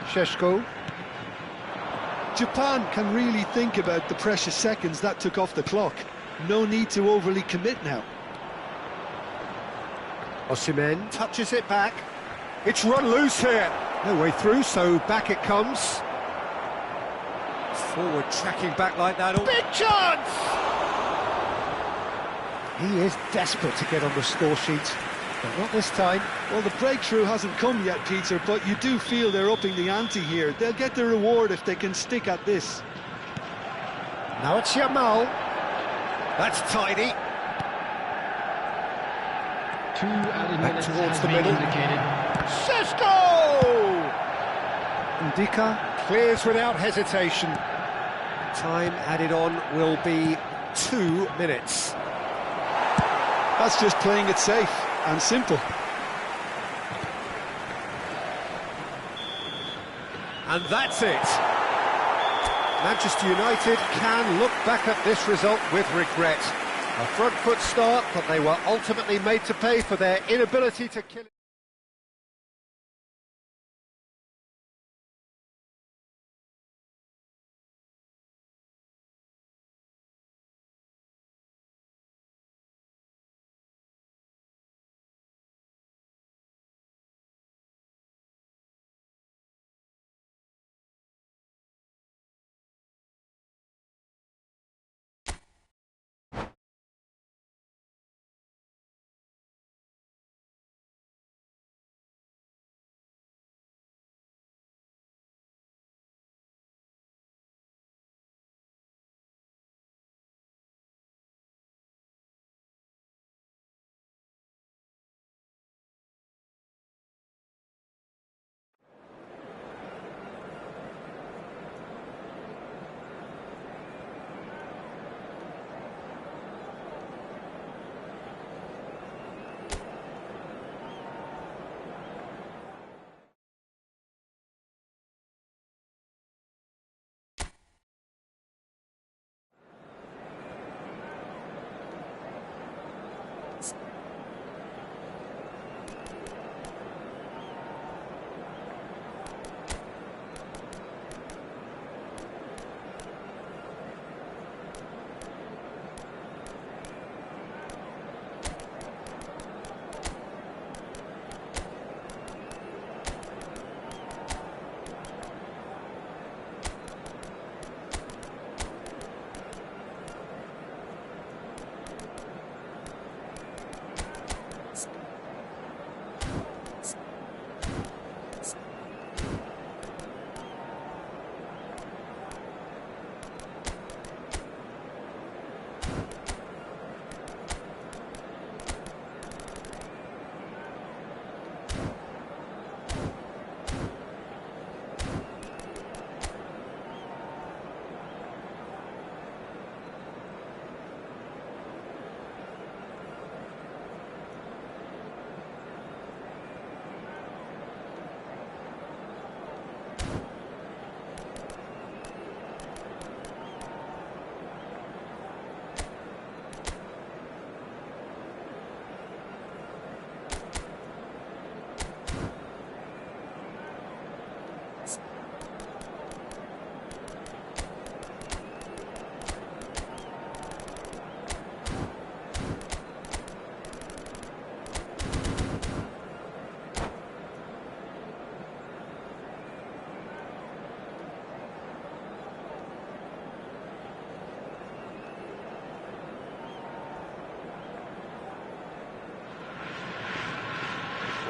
Sheshko. Japan can really think about the precious seconds that took off the clock. No need to overly commit now. Osimhen touches it back. It's run loose here. No way through, so back it comes. Forward tracking back like that. Big chance! He is desperate to get on the score sheet, but not this time. Well, the breakthrough hasn't come yet, Peter, but you do feel they're upping the ante here. They'll get the reward if they can stick at this. Now it's Yamal. That's tidy. 2 added Back minutes towards have the been middle. indicated. Sheshko! Ndika clears without hesitation. Time added on will be 2 minutes. That's just playing it safe and simple. And that's it. Manchester United can look back at this result with regret. A front foot start, but they were ultimately made to pay for their inability to kill it.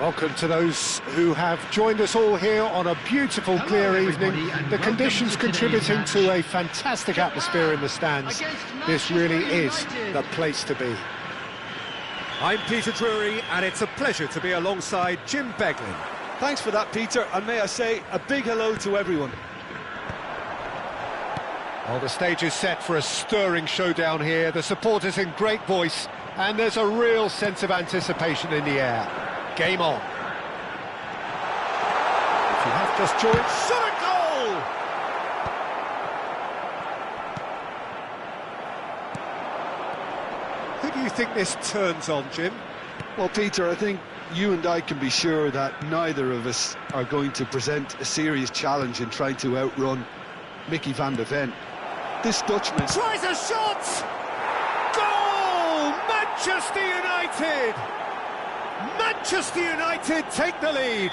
Welcome to those who have joined us all here on a beautiful, Hello, clear everybody, evening. and The welcome conditions to today's contributing match. to a fantastic atmosphere in the stands. Against This really Manchester is United. the place to be. I'm Peter Drury, and it's a pleasure to be alongside Jim Beglin. Thanks for that, Peter, and may I say a big hello to everyone. Well, the stage is set for a stirring showdown here. The supporters in great voice, and there's a real sense of anticipation in the air. Game on. If you have just joined, shot a goal! Who do you think this turns on, Jim? Well, Peter, I think you and I can be sure that neither of us are going to present a serious challenge in trying to outrun Mickey van der Ven. This Dutchman... Tries a shot! Goal! Manchester United! Manchester United take the lead.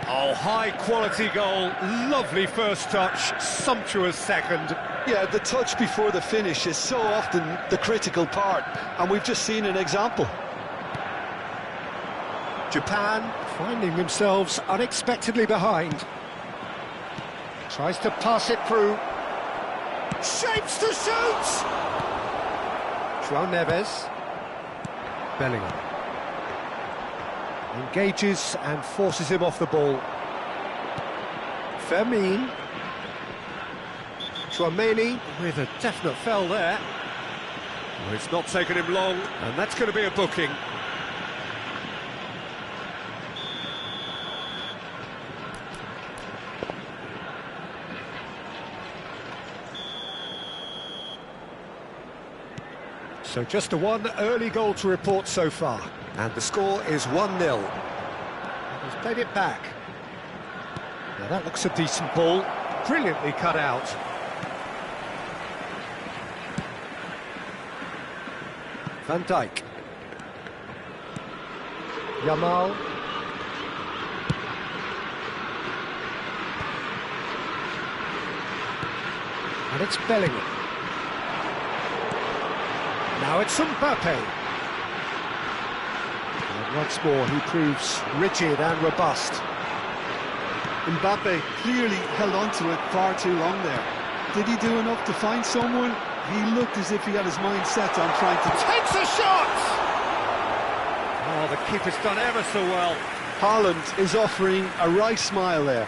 Oh, high-quality goal. Lovely first touch, sumptuous second. Yeah, the touch before the finish is so often the critical part, and we've just seen an example. Japan finding themselves unexpectedly behind. Tries to pass it through. Shapes to shoot! João Neves. Bellingham. Engages and forces him off the ball. Fermin. Tchouaméni with a definite foul there. Well, it's not taken him long, and that's going to be a booking. So just the one early goal to report so far. And the score is 1-0. He's played it back. Now that looks a decent ball. Brilliantly cut out. Van Dijk. Yamal. And it's Bellingham. Now it's Mbappe. And once more he proves rigid and robust. Mbappe clearly held on to it far too long there. Did he do enough to find someone? He looked as if he had his mind set on trying to... Takes a shot! Oh, the keeper's done ever so well. Haaland is offering a wry smile there.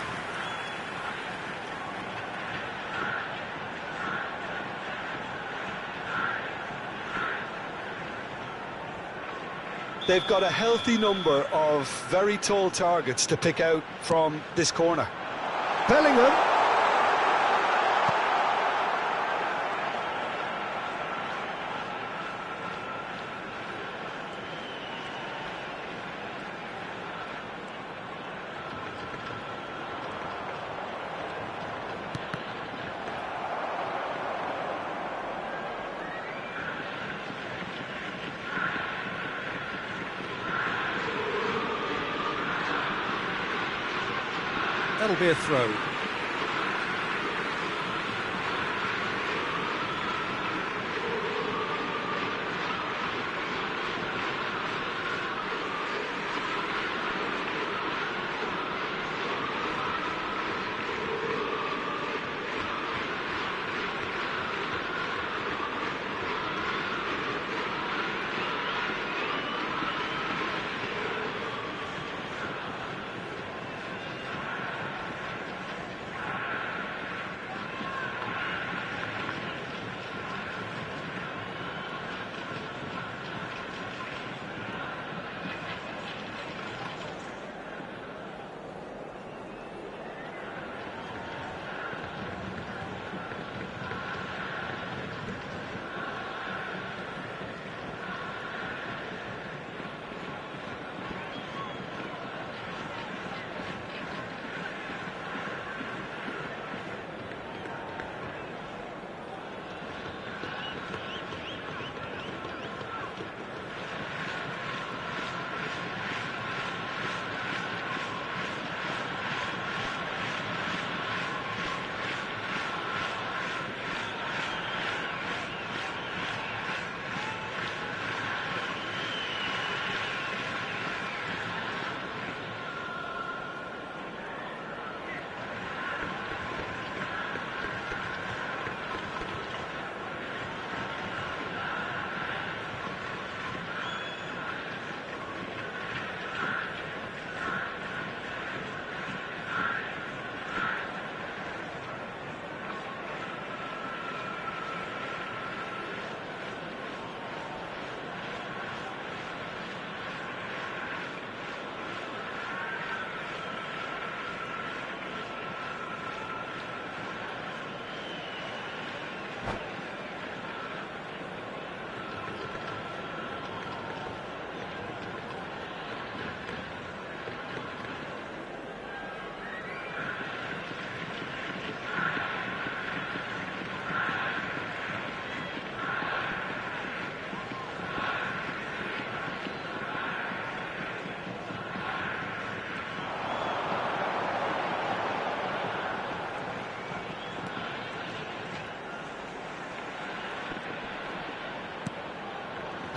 They've got a healthy number of very tall targets to pick out from this corner. Bellingham. That'll be a throw.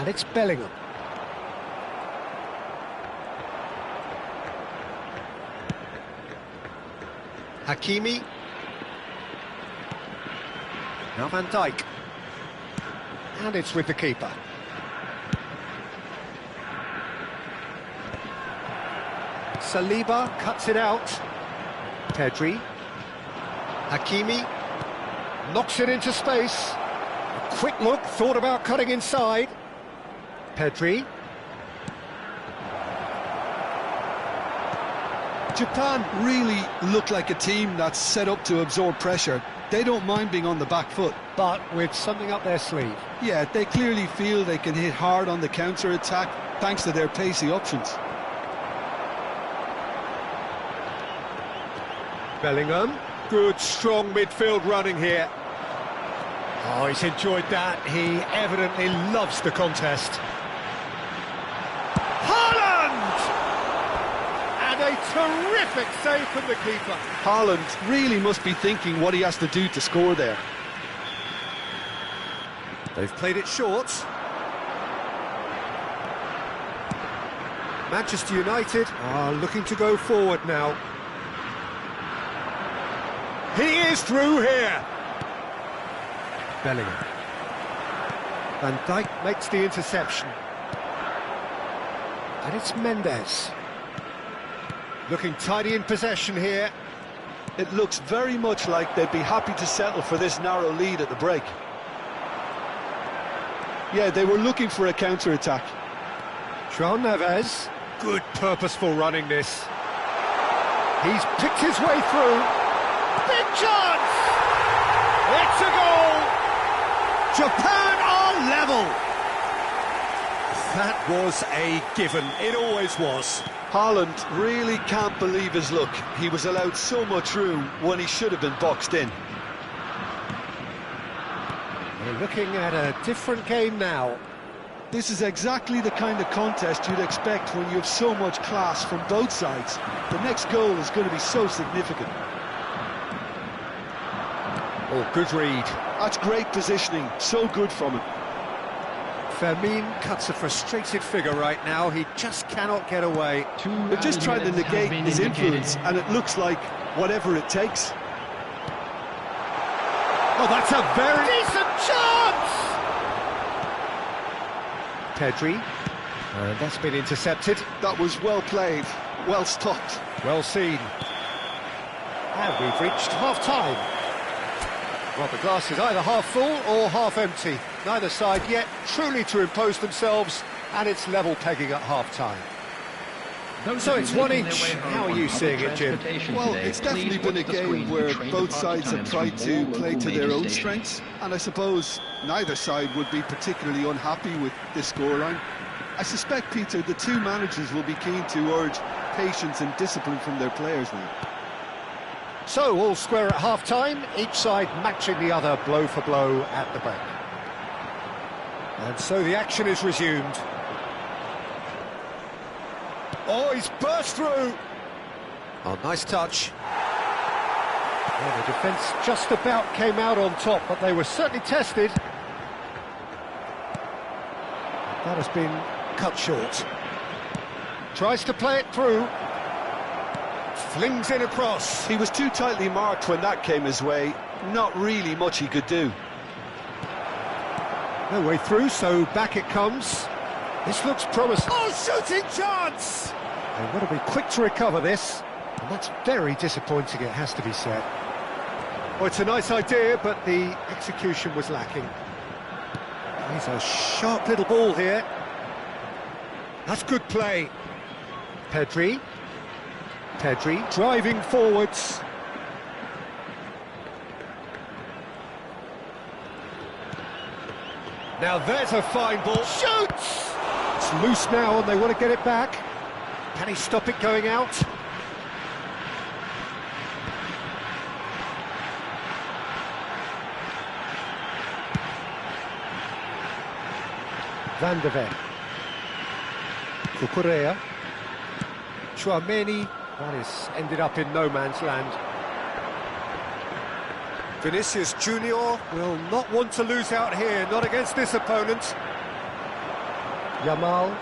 And it's Bellingham. Hakimi. Now Van Dijk. And it's with the keeper. Saliba cuts it out. Pedri. Hakimi. Knocks it into space. A quick look, thought about cutting inside. Pedri. Japan really look like a team that's set up to absorb pressure. They don't mind being on the back foot. But with something up their sleeve. Yeah, they clearly feel they can hit hard on the counter-attack thanks to their pacey options. Bellingham. Good, strong midfield running here. Oh, he's enjoyed that. He evidently loves the contest. Haaland! And a terrific save from the keeper. Haaland really must be thinking what he has to do to score there. They've played it short. Manchester United are looking to go forward now. He is through here. Bellingham. Van Dijk makes the interception. And it's Mendes. Looking tidy in possession here. It looks very much like they'd be happy to settle for this narrow lead at the break. Yeah, they were looking for a counter-attack. João Neves. Good purposeful running this. He's picked his way through. Big chance! It's a goal! Japan are level! That was a given. It always was. Haaland really can't believe his luck. He was allowed so much room when he should have been boxed in. We're looking at a different game now. This is exactly the kind of contest you'd expect when you have so much class from both sides. The next goal is going to be so significant. Oh, good read. That's great positioning, so good from him. Fermin cuts a frustrated figure right now. He just cannot get away. They're just trying to negate his influence, and it looks like whatever it takes. Oh, that's a very decent chance! Pedri. And that's been intercepted. That was well played, well stopped. Well seen. And we've reached half-time. Well, the glass is either half full or half empty. Neither side yet truly to impose themselves, and it's level pegging at half-time. So it's one each. How are you seeing it, Jim? Well, it's definitely been a game where both sides have tried to play to their own strengths, and I suppose neither side would be particularly unhappy with this scoreline. I suspect, Peter, the two managers will be keen to urge patience and discipline from their players now. So, all square at half-time, each side matching the other blow for blow at the break. And so the action is resumed. Oh, he's burst through! Oh, nice touch. Well, the defence just about came out on top, but they were certainly tested. That has been cut short. Tries to play it through. Flings in across. He was too tightly marked when that came his way. Not really much he could do. No way through, so back it comes. This looks promising. Oh, shooting chance! They've got to be quick to recover this. And that's very disappointing, it has to be said. Well, it's a nice idea, but the execution was lacking. He's a sharp little ball here. That's good play. Pedri. Pedri driving forwards. Now there's a fine ball. Shoots! It's loose now and they want to get it back. Can he stop it going out? Van de Ven. Cucurella. Tchouaméni. That has ended up in no man's land. Vinicius Junior will not want to lose out here, not against this opponent. Yamal.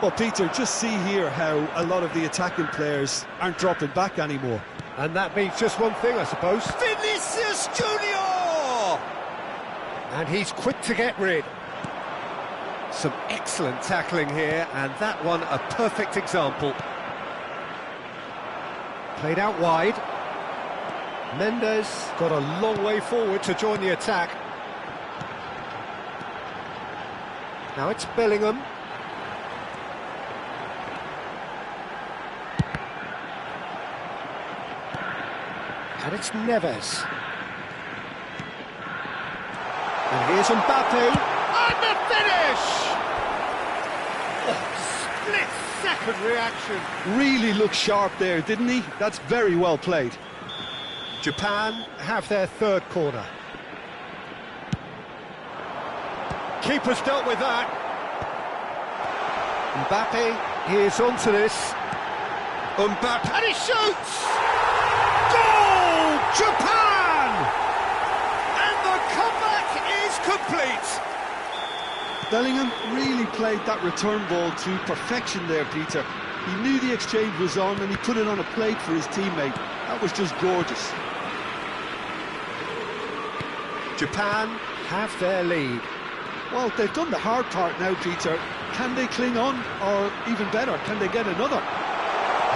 Well, Peter, just see here how a lot of the attacking players aren't dropping back anymore. And that means just one thing, I suppose. Vinicius Junior! And he's quick to get rid. Some excellent tackling here, and that one a perfect example. Played out wide. Mendes got a long way forward to join the attack. Now it's Bellingham. And it's Neves. And here's Mbappe. And the finish! Oh, split-second reaction. Really looked sharp there, didn't he? That's very well played. Japan have their third corner. Keeper's dealt with that. Mbappe is onto this. Mbappe, and he shoots! Goal! Japan! And the comeback is complete. Bellingham really played that return ball to perfection there, Peter. He knew the exchange was on and he put it on a plate for his teammate. That was just gorgeous. Japan have their lead. Well, they've done the hard part now, Peter. Can they cling on, or even better, can they get another?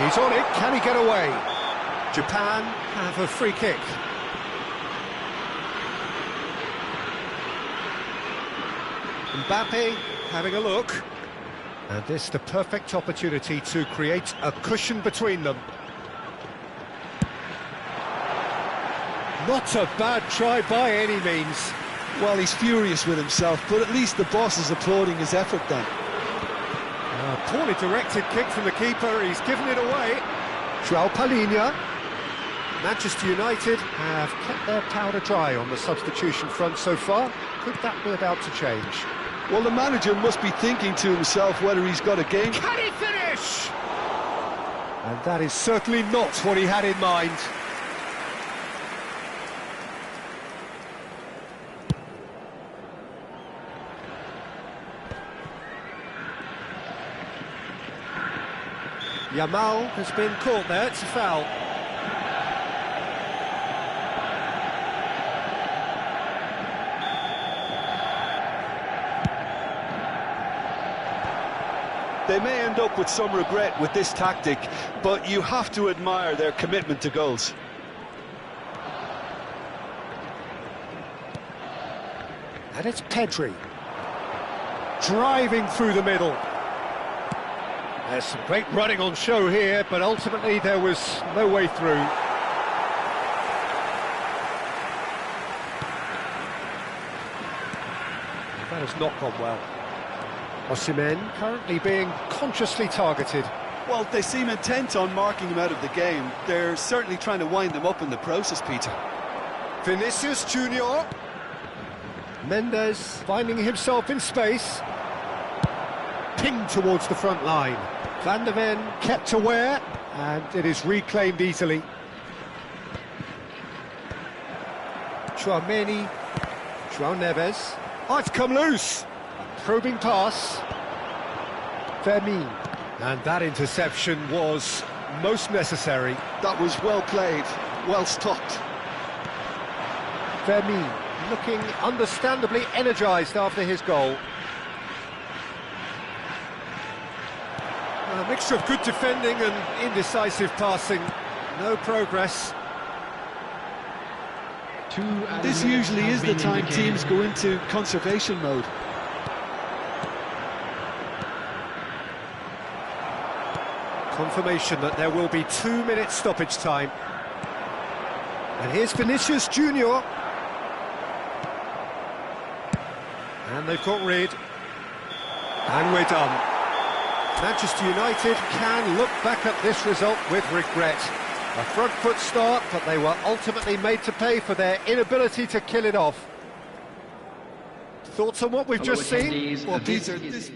He's on it, can he get away? Japan have a free kick. Mbappe having a look. And this the perfect opportunity to create a cushion between them. Not a bad try by any means. Well, he's furious with himself, but at least the boss is applauding his effort then. A poorly directed kick from the keeper, he's given it away. João Palhinha. Manchester United have kept their powder dry on the substitution front so far. Could that be about to change? Well, the manager must be thinking to himself whether he's got a game. Can he finish? And that is certainly not what he had in mind. Yamal has been caught there, it's a foul. They may end up with some regret with this tactic, but you have to admire their commitment to goals. And it's Pedri. Driving through the middle. There's some great running on show here, but ultimately there was no way through. That has not gone well. Osimhen currently being consciously targeted. Well, they seem intent on marking him out of the game. They're certainly trying to wind him up in the process, Peter. Vinicius Junior. Mendes finding himself in space. Pinged towards the front line. Van de Ven kept aware, and it is reclaimed easily. Tchouaméni. João Neves. Oh, it's come loose. A probing pass. Fermin. And that interception was most necessary. That was well played, well stopped. Fermin looking understandably energised after his goal. A mixture of good defending and indecisive passing. No progress. This usually is the time teams go into conservation mode. Confirmation that there will be 2 minutes stoppage time. And here's Vinicius Junior. And they've got rid. And we're done. Manchester United can look back at this result with regret. A front foot start, but they were ultimately made to pay for their inability to kill it off. Thoughts on what we've just seen? Well, Peter, this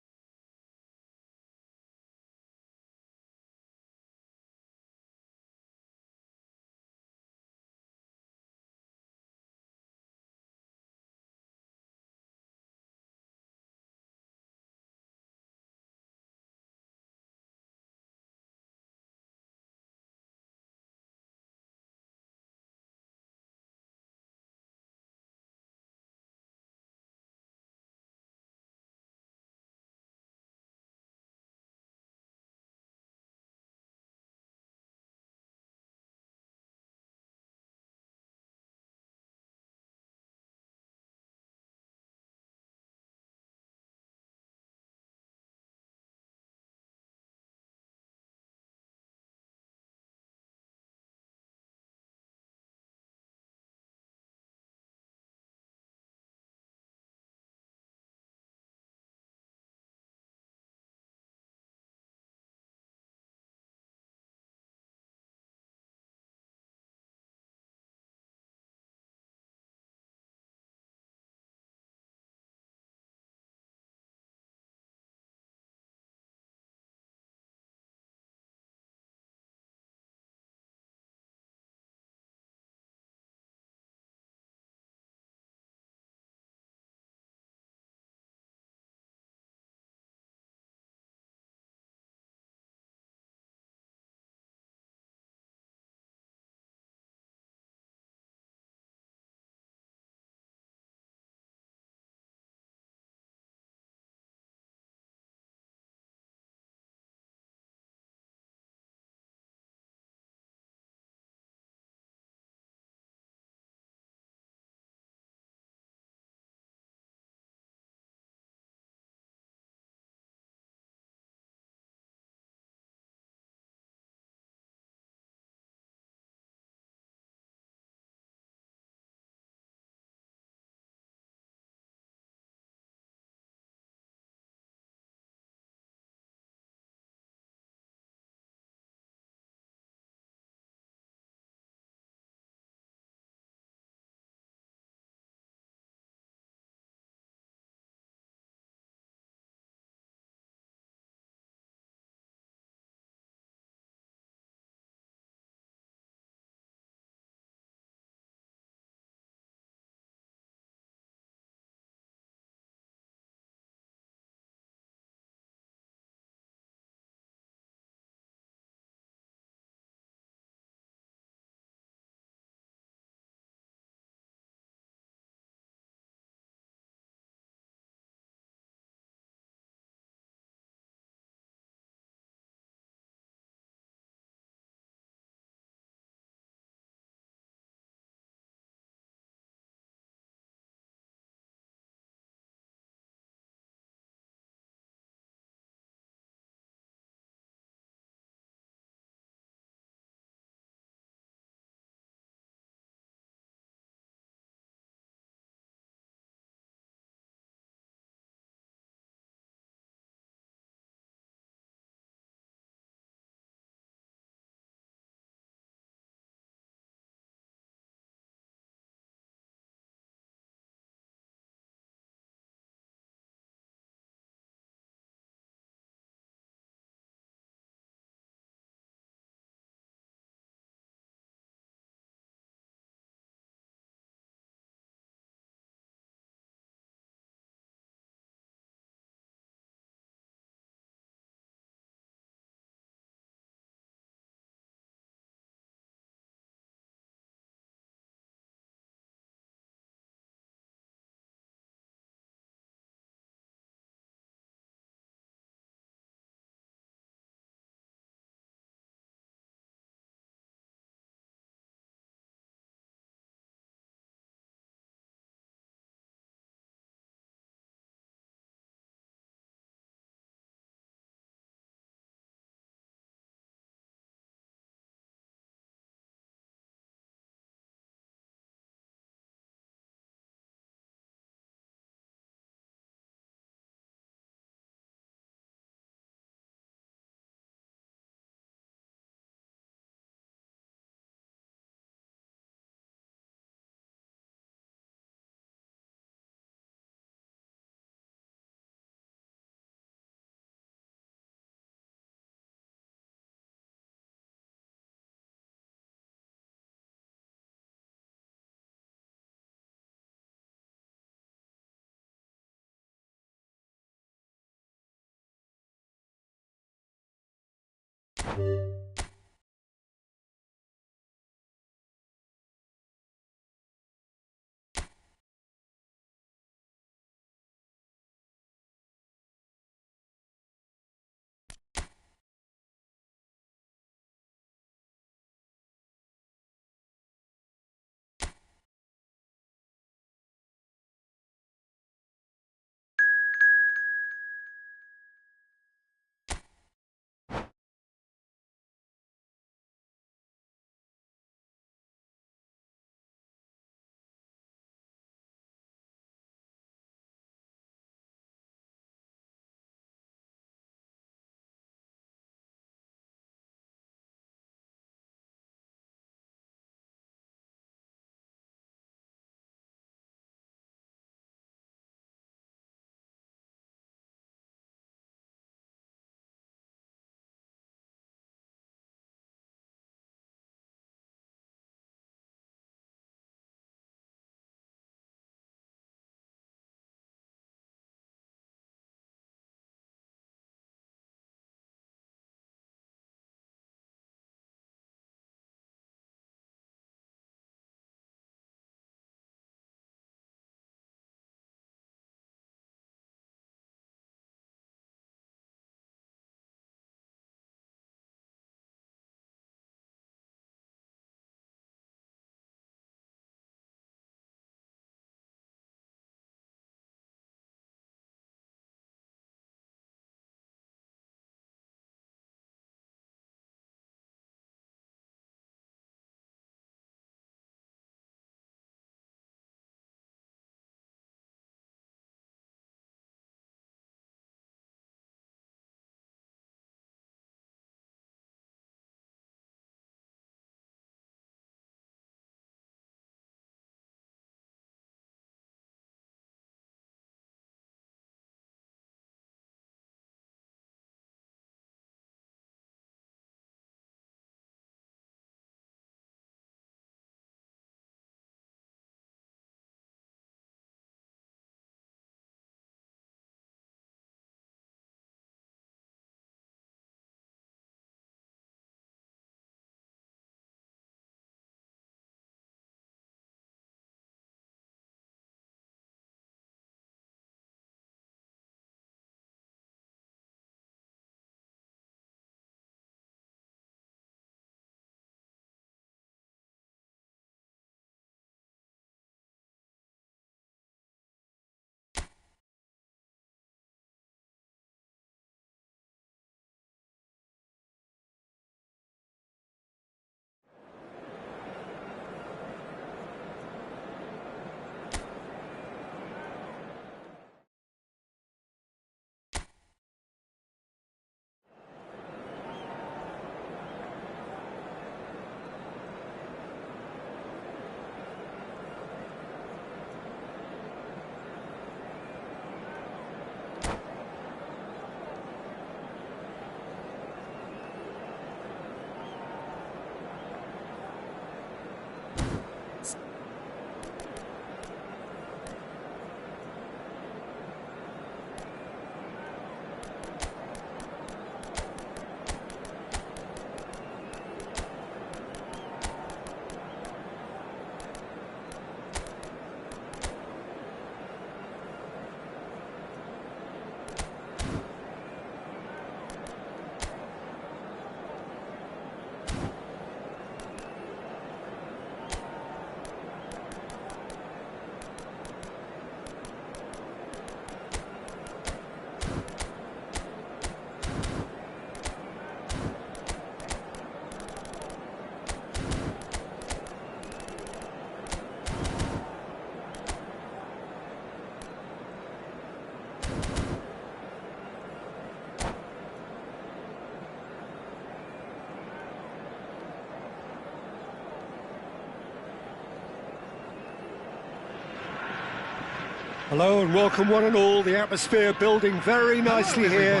Hello and welcome one and all. The atmosphere building very nicely here.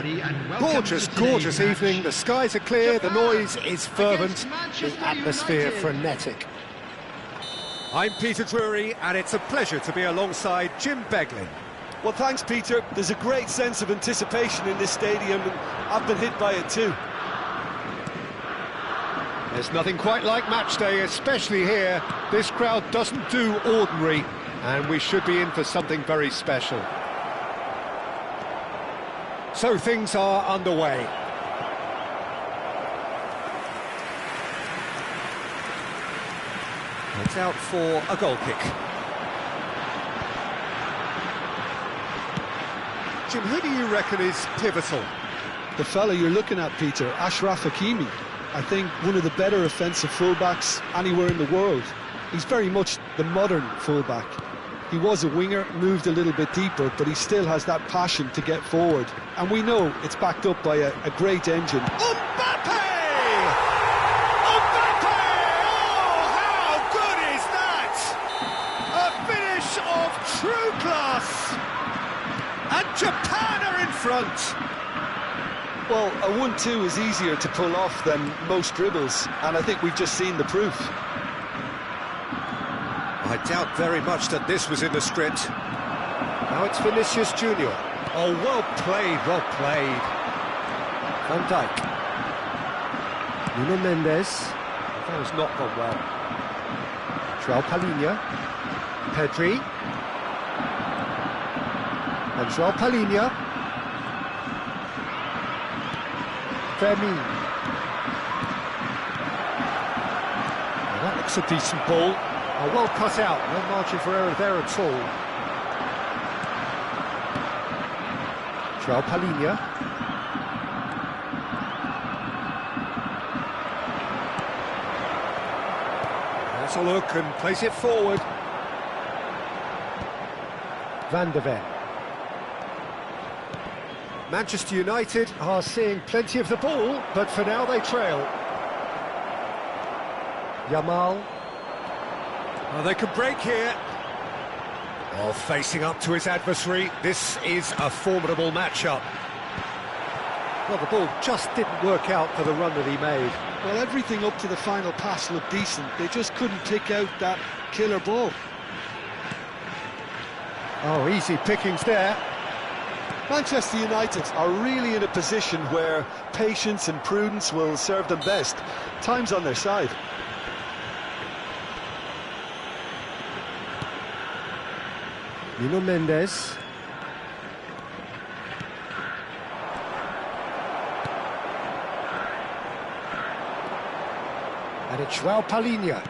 Gorgeous, gorgeous evening. The skies are clear, the noise is fervent, the atmosphere frenetic. I'm Peter Drury and it's a pleasure to be alongside Jim Beglin. Well, thanks, Peter. There's a great sense of anticipation in this stadium, and I've been hit by it too. There's nothing quite like match day, especially here. This crowd doesn't do ordinary, and we should be in for something very special. So things are underway. It's out for a goal kick. Jim, who do you reckon is pivotal? The fella you're looking at, Peter, Achraf Hakimi. I think one of the better offensive fullbacks anywhere in the world. He's very much the modern fullback. He was a winger, moved a little bit deeper, but he still has that passion to get forward. And we know it's backed up by a great engine. Mbappe! Mbappe! Oh, how good is that? A finish of true class. And Japan are in front. Well, a 1-2 is easier to pull off than most dribbles, and I think we've just seen the proof. I doubt very much that this was in the script. Now it's Vinicius Junior. Oh, well played, well played. Van Dijk. Nuno Mendes. That has not gone well. João Palhinha. Pedri. And João Palhinha. Fermin. Well, that looks a decent ball. Oh, well cut out, no margin for error there at all. João Palhinha. Has a look and plays it forward. Van de Ven. Manchester United are seeing plenty of the ball, but for now they trail. Yamal. Oh, they could break here. Oh, facing up to his adversary. This is a formidable matchup. Well, the ball just didn't work out for the run that he made. Well, everything up to the final pass looked decent. They just couldn't pick out that killer ball. Oh, easy pickings there. Manchester United are really in a position where patience and prudence will serve them best. Time's on their side. Nuno Mendes. And it's João Palhinha.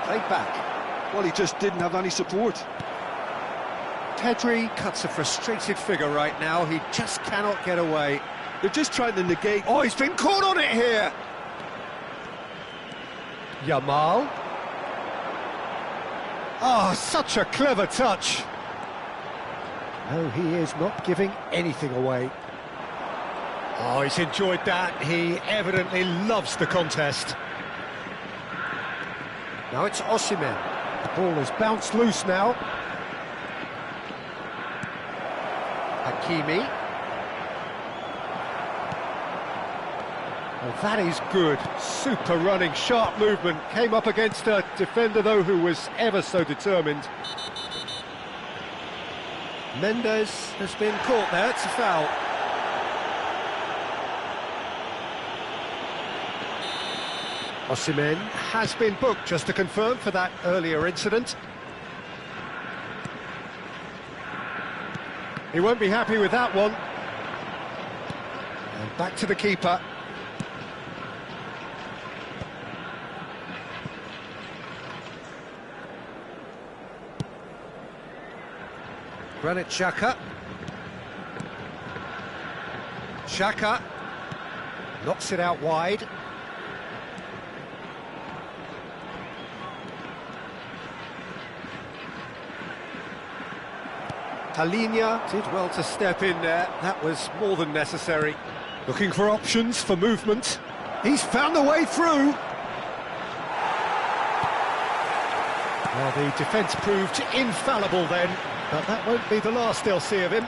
Played back. Well, he just didn't have any support. Pedri cuts a frustrated figure right now. He just cannot get away. They're just trying to negate... Oh, he's been caught on it here! Yamal. Oh, such a clever touch. No, he is not giving anything away. Oh, he's enjoyed that. He evidently loves the contest. Now it's Osimhen. The ball has bounced loose now. Hakimi. Well, that is good. Super running, sharp movement. Came up against a defender, though, who was ever so determined. Mendes has been caught there. It's a foul. Osimhen has been booked, just to confirm, for that earlier incident. He won't be happy with that one. And back to the keeper. Granit Xhaka. Xhaka knocks it out wide. Palhinha did well to step in there. That was more than necessary. Looking for options for movement. He's found a way through. Well, the defence proved infallible then, but that won't be the last they'll see of him.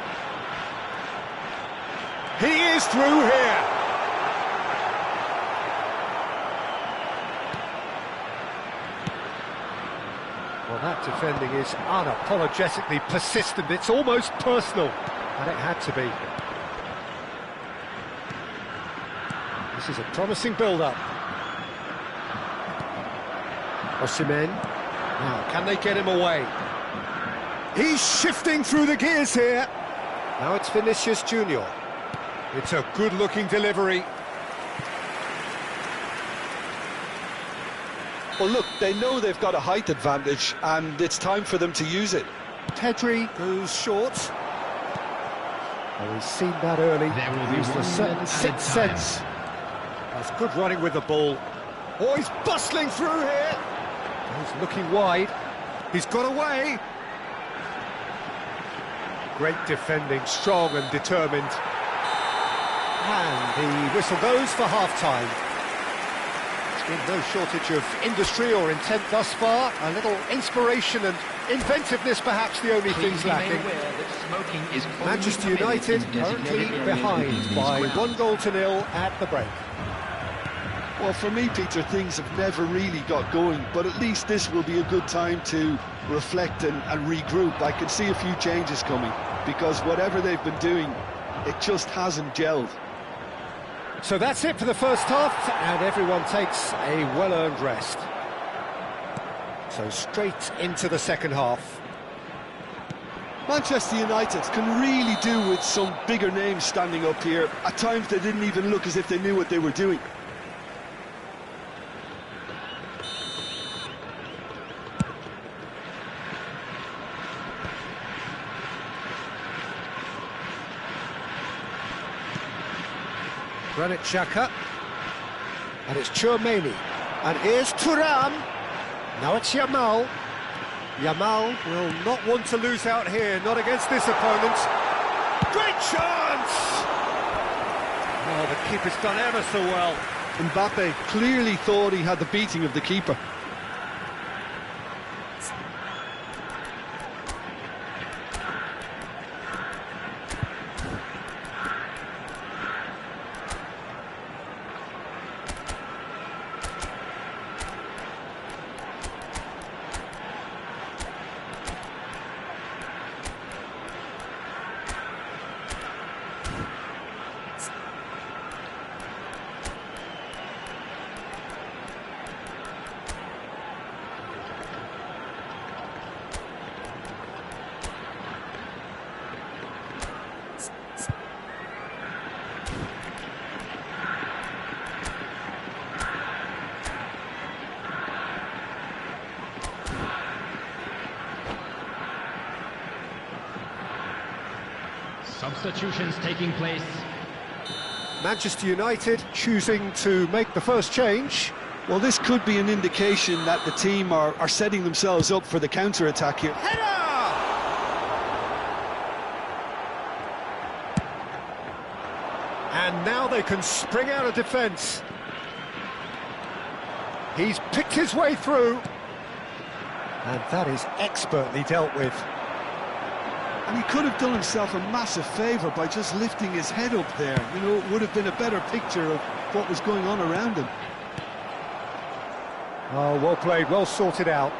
He is through here. Well, that defending is unapologetically persistent. It's almost personal, and it had to be. This is a promising build-up. Osimhen. Now, can they get him away? He's shifting through the gears here. Now it's Vinicius Junior. It's a good-looking delivery. Well, look, they know they've got a height advantage, and it's time for them to use it. Pedri goes short. Oh, he's seen that early. There will be Used a 1 certain minute sixth added time. sense. That's good running with the ball. Oh, he's bustling through here. He's looking wide. He's got away. Great defending, strong and determined. And the whistle goes for half-time. There's been no shortage of industry or intent thus far. A little inspiration and inventiveness, perhaps the only things lacking. Manchester United currently behind by 1-0 at the break. Well, for me, Peter, things have never really got going, but at least this will be a good time to reflect and regroup. I can see a few changes coming, because whatever they've been doing, it just hasn't gelled. So that's it for the first half, and everyone takes a well-earned rest. So straight into the second half. Manchester United can really do with some bigger names standing up here. At times they didn't even look as if they knew what they were doing. Granit Xhaka, and it's Tchouaméni, and here's Thuram. Now it's Yamal. Yamal will not want to lose out here, not against this opponent. Great chance! Oh, the keeper's done ever so well. Mbappe clearly thought he had the beating of the keeper. Substitutions taking place. Manchester United choosing to make the first change. Well, this could be an indication that the team are setting themselves up for the counter-attack here. Header! And now they can spring out of defence. He's picked his way through. And that is expertly dealt with. And he could have done himself a massive favour by just lifting his head up there. You know, it would have been a better picture of what was going on around him. Oh, well played, well sorted out.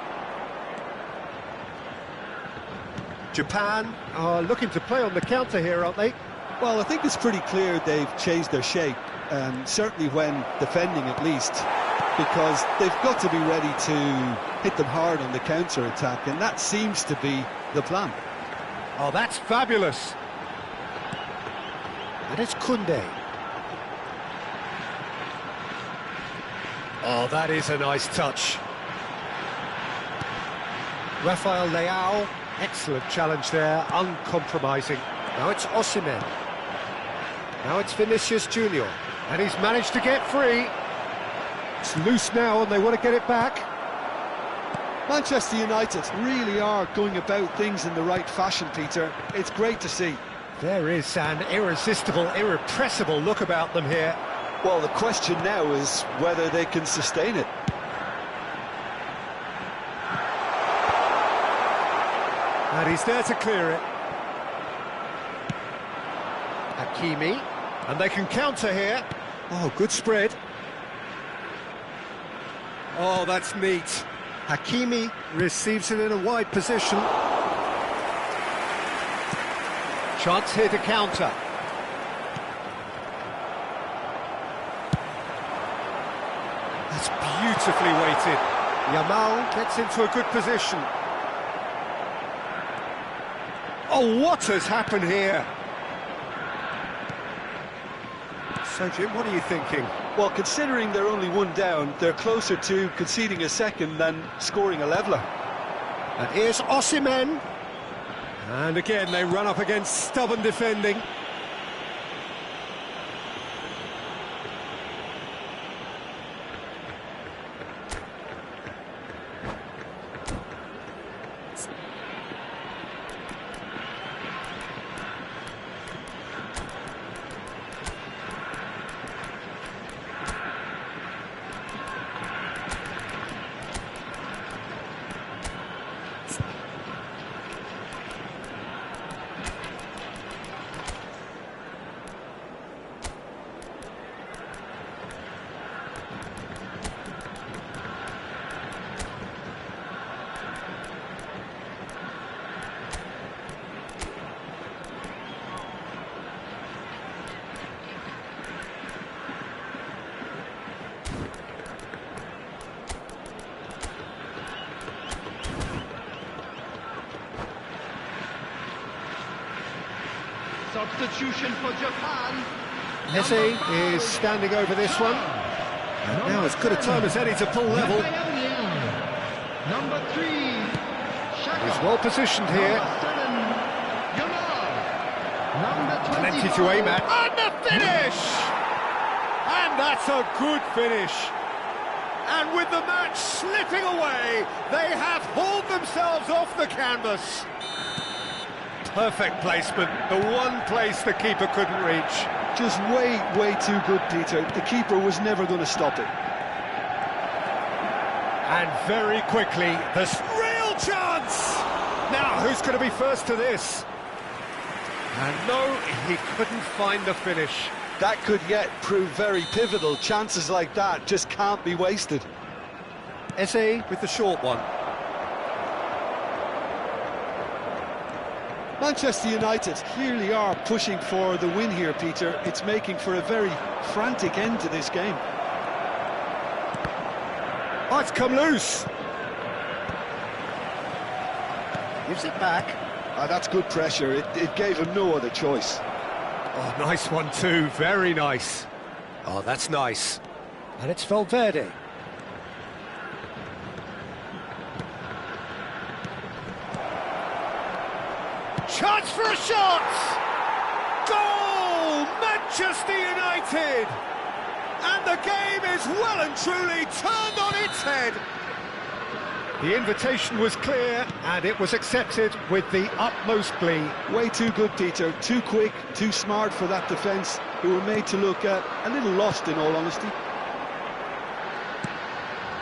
Japan are looking to play on the counter here, aren't they? Well, I think it's pretty clear they've changed their shape, certainly when defending at least, because they've got to be ready to hit them hard on the counter-attack, and that seems to be the plan. Oh, that's fabulous. And it's Koundé. Oh, that is a nice touch. Rafael Leao, excellent challenge there, uncompromising. Now it's Osimhen. Now it's Vinicius Junior, and he's managed to get free. It's loose now, and they want to get it back. Manchester United really are going about things in the right fashion, Peter. It's great to see. There is an irresistible, irrepressible look about them here. Well, the question now is whether they can sustain it. And he's there to clear it. Hakimi, and they can counter here. Oh, good spread. Oh, that's neat. Hakimi receives it in a wide position. Chance here to counter. That's beautifully weighted. Yamal gets into a good position. Oh, what has happened here? So, Jim, what are you thinking? Well, considering they're only one down, they're closer to conceding a second than scoring a leveller. And here's Osimhen. And again, they run up against stubborn defending. Substitution for Japan. Messi is standing over this one. And now as good a time as any to pull level. Number 3, Xhaka. He's well positioned here. Number 7, Yamal. Number 25. Plenty to aim at. And the finish! And that's a good finish. And with the match slipping away, they have hauled themselves off the canvas. Perfect placement, the one place the keeper couldn't reach. Just way too good, Peter. The keeper was never going to stop it. And very quickly, this real chance! Now, who's going to be first to this? And no, he couldn't find the finish. That could yet prove very pivotal. Chances like that just can't be wasted. Eze with the short one. Manchester United clearly are pushing for the win here, Peter. It's making for a very frantic end to this game. Oh, it's come loose. Gives it back. That's good pressure. It gave him no other choice. Oh, nice one too, very nice. Oh, that's nice. And it's Valverde. Chance for a shot! Goal! Manchester United! And the game is well and truly turned on its head. The invitation was clear, and it was accepted with the utmost glee. Way too good, Peter. Too quick, too smart for that defence, who were made to look a little lost, in all honesty.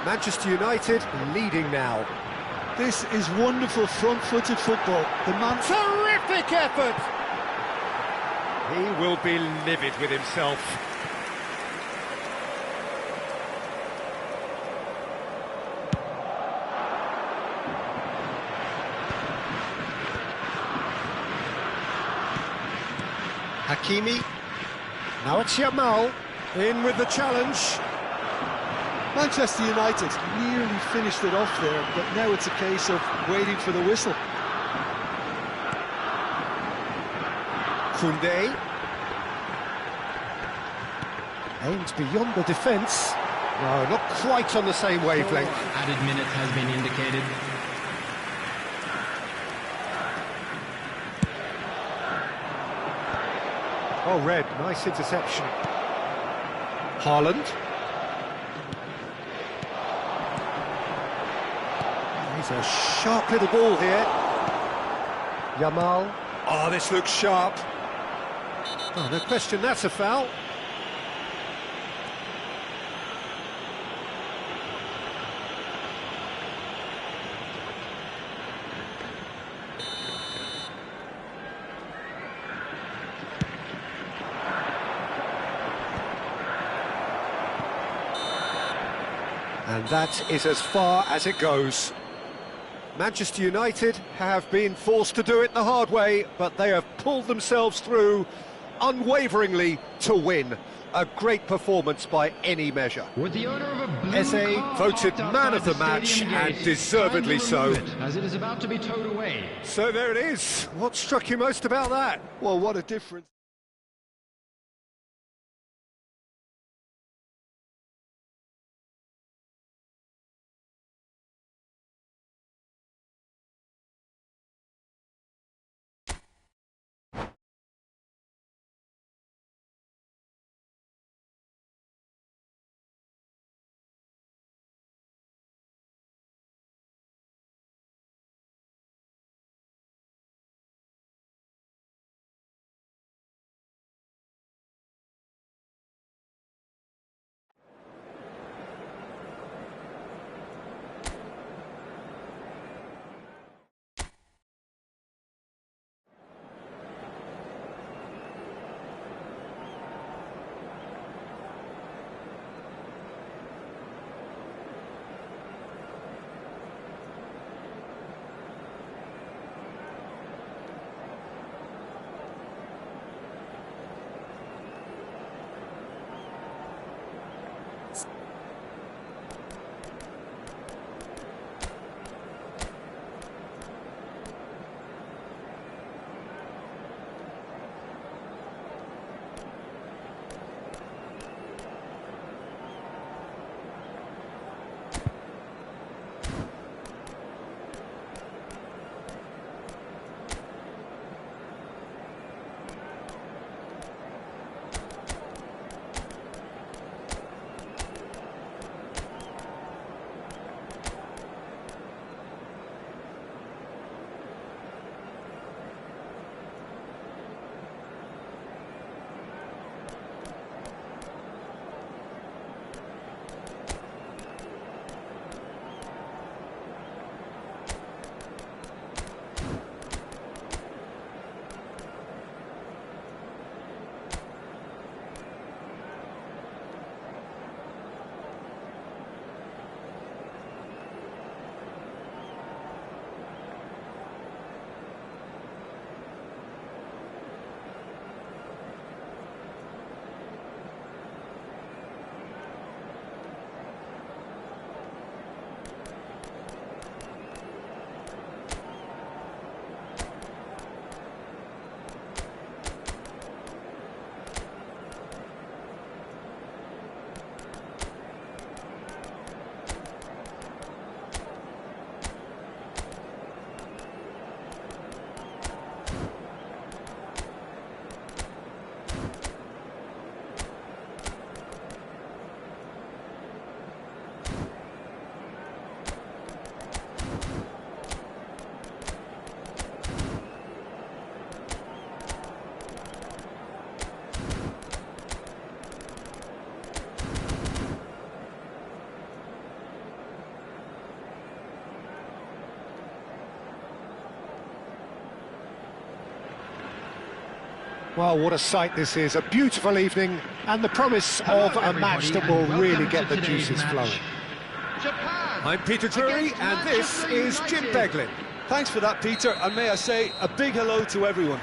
Manchester United leading now. This is wonderful front-footed football. The man... Terrific effort! He will be livid with himself. Hakimi. Now it's Yamal. In with the challenge. Manchester United nearly finished it off there, but now it's a case of waiting for the whistle. Koundé. Aims beyond the defence. No, not quite on the same wavelength. Added minute has been indicated. Oh, Red, nice interception. Haaland. He's a sharp little ball here. Yamal. Oh, this looks sharp. Oh, no question, that's a foul. And that is as far as it goes. Manchester United have been forced to do it the hard way, but they have pulled themselves through unwaveringly to win. A great performance by any measure. With the owner of a blue Eze car voted parked man of outside the match, stadium and gate. deservedly Kindly so. remove it, as it is about to be towed away. So there it is. What struck you most about that? Well, what a difference. Well, what a sight this is. A beautiful evening and the promise of a match that will really get the juices flowing. Japan. I'm Peter Drury and this is Jim Beglin. Thanks for that, Peter, and may I say a big hello to everyone.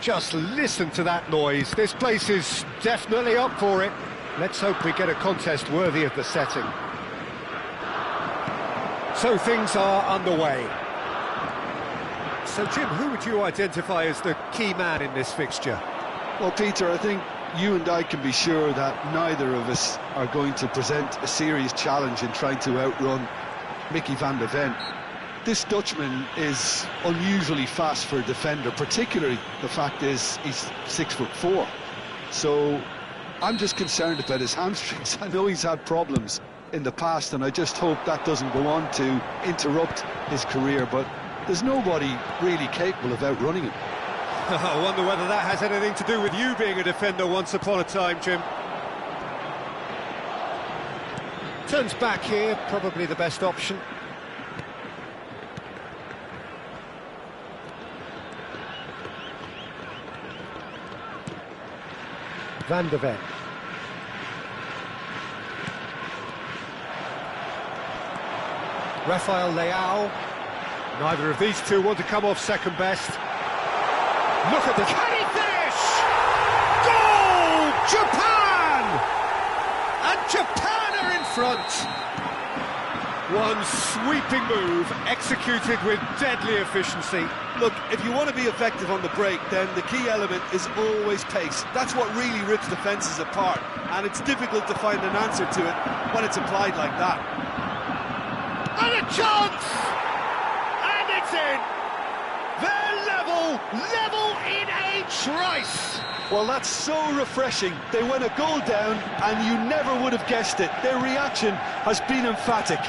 Just listen to that noise. This place is definitely up for it. Let's hope we get a contest worthy of the setting. So things are underway. So Jim, who would you identify as the key man in this fixture? Well, Peter, I think you and I can be sure that neither of us are going to present a serious challenge in trying to outrun Mickey van de Ven. This Dutchman is unusually fast for a defender, particularly the fact is he's 6'4". So I'm just concerned about his hamstrings. I know he's had problems in the past, and I just hope that doesn't go on to interrupt his career, but there's nobody really capable of outrunning him. I wonder whether that has anything to do with you being a defender once upon a time, Jim. Turns back here, probably the best option. Van de Ven. Rafael Leao. Neither of these two want to come off second best. Look at the... Can he finish? Goal! Japan! And Japan are in front. One sweeping move, executed with deadly efficiency. Look, if you want to be effective on the break, then the key element is always pace. That's what really rips defences apart, and it's difficult to find an answer to it when it's applied like that. And a chance! And it's in! They're level in a trice! Well, that's so refreshing. They went a goal down, and you never would have guessed it. Their reaction has been emphatic.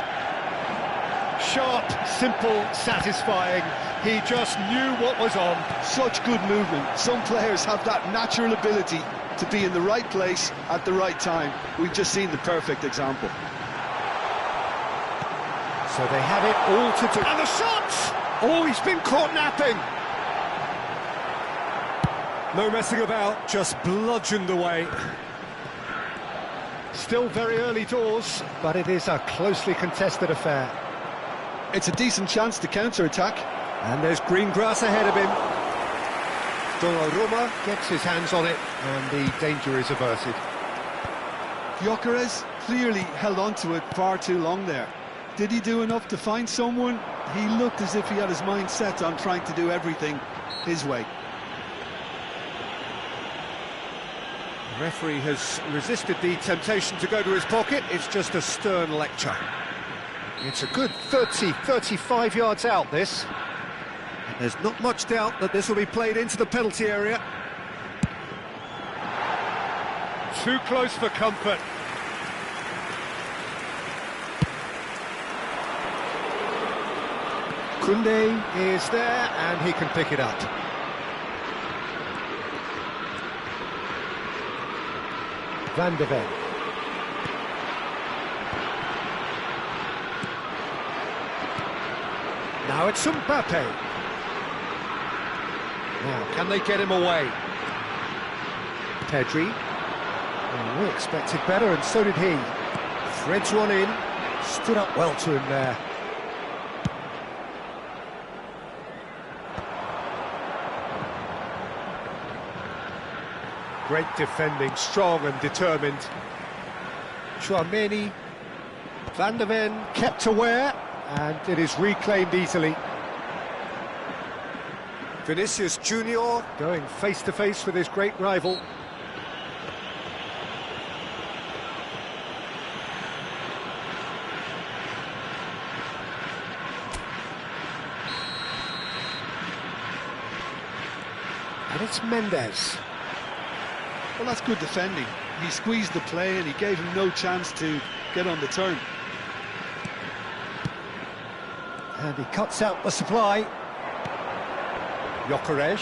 Sharp, simple, satisfying. He just knew what was on. Such good movement. Some players have that natural ability to be in the right place at the right time. We've just seen the perfect example. So they have it all to do. And the shot! Oh, he's been caught napping. No messing about, just bludgeoned away. Still very early doors, but it is a closely contested affair. It's a decent chance to counter-attack. And there's green grass ahead of him. Donnarumma gets his hands on it, and the danger is averted. Gyökeres clearly held on to it far too long there. Did he do enough to find someone? He looked as if he had his mind set on trying to do everything his way. The referee has resisted the temptation to go to his pocket. It's just a stern lecture. It's a good 30-35 yards out, this. And there's not much doubt that this will be played into the penalty area. Too close for comfort. Koundé is there, and he can pick it up. Van de Ven. Now it's Mbappe. Now, can they get him away? Pedri. Well, we expected better, and so did he. Threads one in. Stood up well to him there. Great defending, strong and determined. Tchouaméni. Van de Ven kept aware, and it is reclaimed easily. Vinicius Junior going face-to-face with his great rival. And it's Mendes. Well, that's good defending. He squeezed the play and he gave him no chance to get on the turn. And he cuts out the supply. Gyökeres.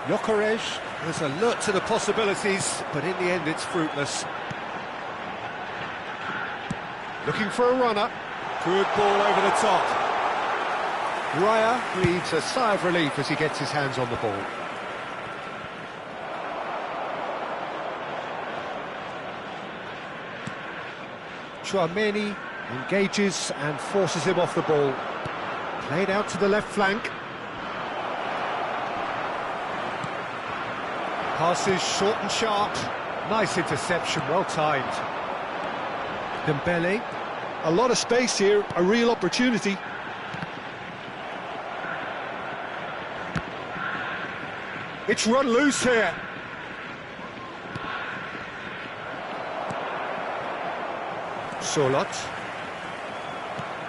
Gyökeres was alert to the possibilities, but in the end it's fruitless. Looking for a runner. Good ball over the top. Raya breathes a sigh of relief as he gets his hands on the ball. Tchouaméni engages and forces him off the ball. Played out to the left flank. Passes short and sharp. Nice interception, well timed. Dembele. A lot of space here, a real opportunity. It's run loose here. Sorloth.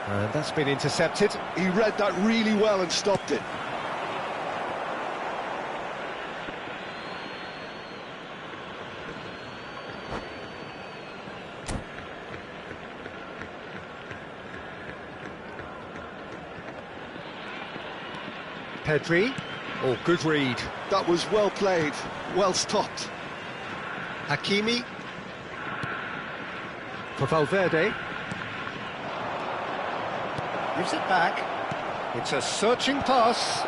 And that's been intercepted. He read that really well and stopped it. Pedri. Oh, good read. That was well played, well stopped. Hakimi. For Valverde. Gives it back. It's a searching pass.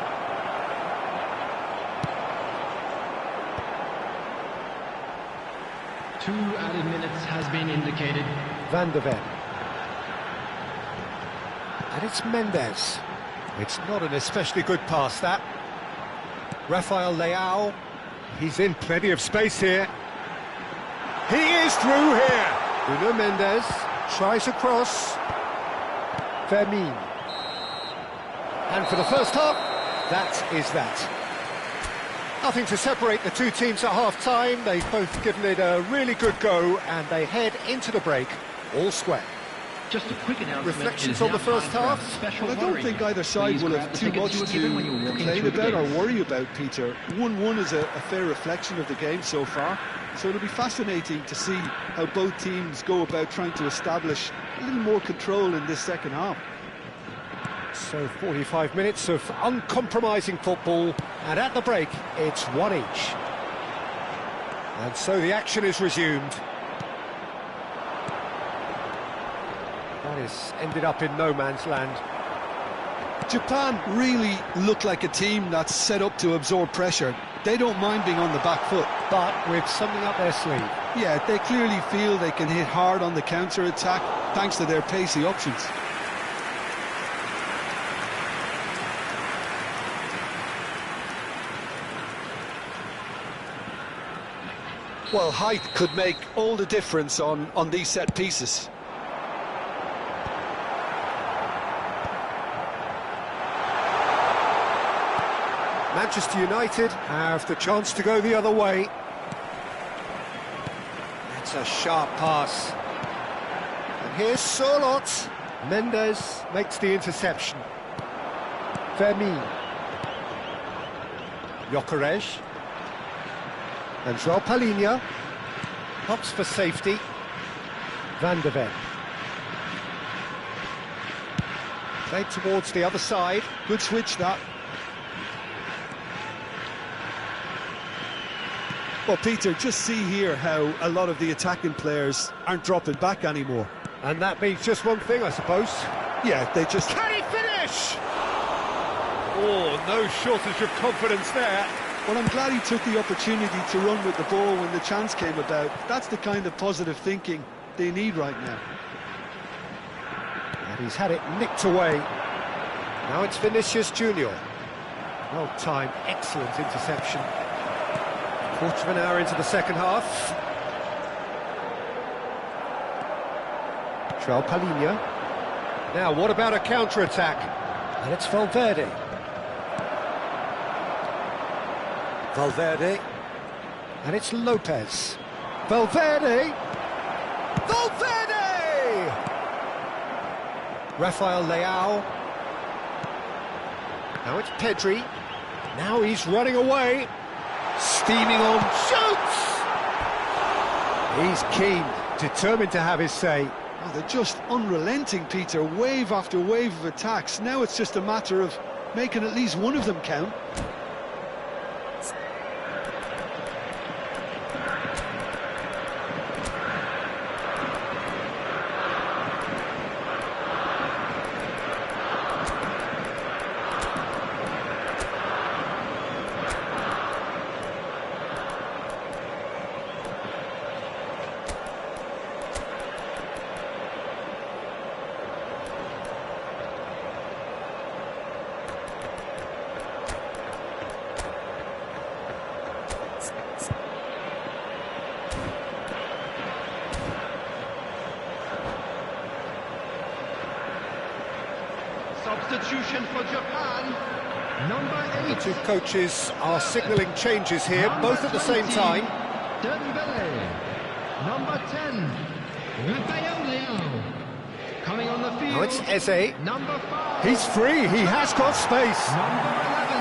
Two added minutes has been indicated. Van de Ven. And it's Mendes. It's not an especially good pass, that. Rafael Leao, he's in plenty of space here. He is through here. Nuno Mendes tries a cross. Fermin. And for the first half, that is that. Nothing to separate the two teams at half-time. They've both given it a really good go, and they head into the break all square. Just a quick announcement. Reflections on the first half? Well, I don't think either side will have too much to complain about or worry about, Peter. 1-1 is a fair reflection of the game so far, so it'll be fascinating to see how both teams go about trying to establish a little more control in this second half. So 45 minutes of uncompromising football, and at the break it's one each. And so the action is resumed. That has ended up in no man's land. Japan really look like a team that's set up to absorb pressure. They don't mind being on the back foot. But with something up their sleeve. Yeah, they clearly feel they can hit hard on the counter-attack thanks to their pacey options. Well, height could make all the difference on these set pieces. Manchester United have the chance to go the other way. That's a sharp pass. And here's Sorloth. Mendes makes the interception. Fermin. Gyökeres. And João Palhinha pops for safety. Van de Ven. Played towards the other side. Good switch, that. Well, Peter, just see here how a lot of the attacking players aren't dropping back anymore. And that means just one thing, I suppose. Yeah, they just... Can he finish? Oh, no shortage of confidence there. Well, I'm glad he took the opportunity to run with the ball when the chance came about. That's the kind of positive thinking they need right now. And he's had it nicked away. Now it's Vinicius Junior. Well timed, excellent interception. Quarter of an hour into the second half. João Palhinha. Now, what about a counter-attack? And it's Valverde. Valverde. And it's Lopez. Valverde! Valverde! Rafael Leao. Now it's Pedri. Now he's running away. Steaming on, shoots! He's keen, determined to have his say. Oh, they're just unrelenting, Peter, wave after wave of attacks. Now it's just a matter of making at least one of them count. Substitution for Japan, number 8. The two coaches are signalling changes here, both at the same time. Dembele. Number 10, Rafael Leao. Coming on the field. Now it's Eze. Number 5. He's free, he has got space. Number 11.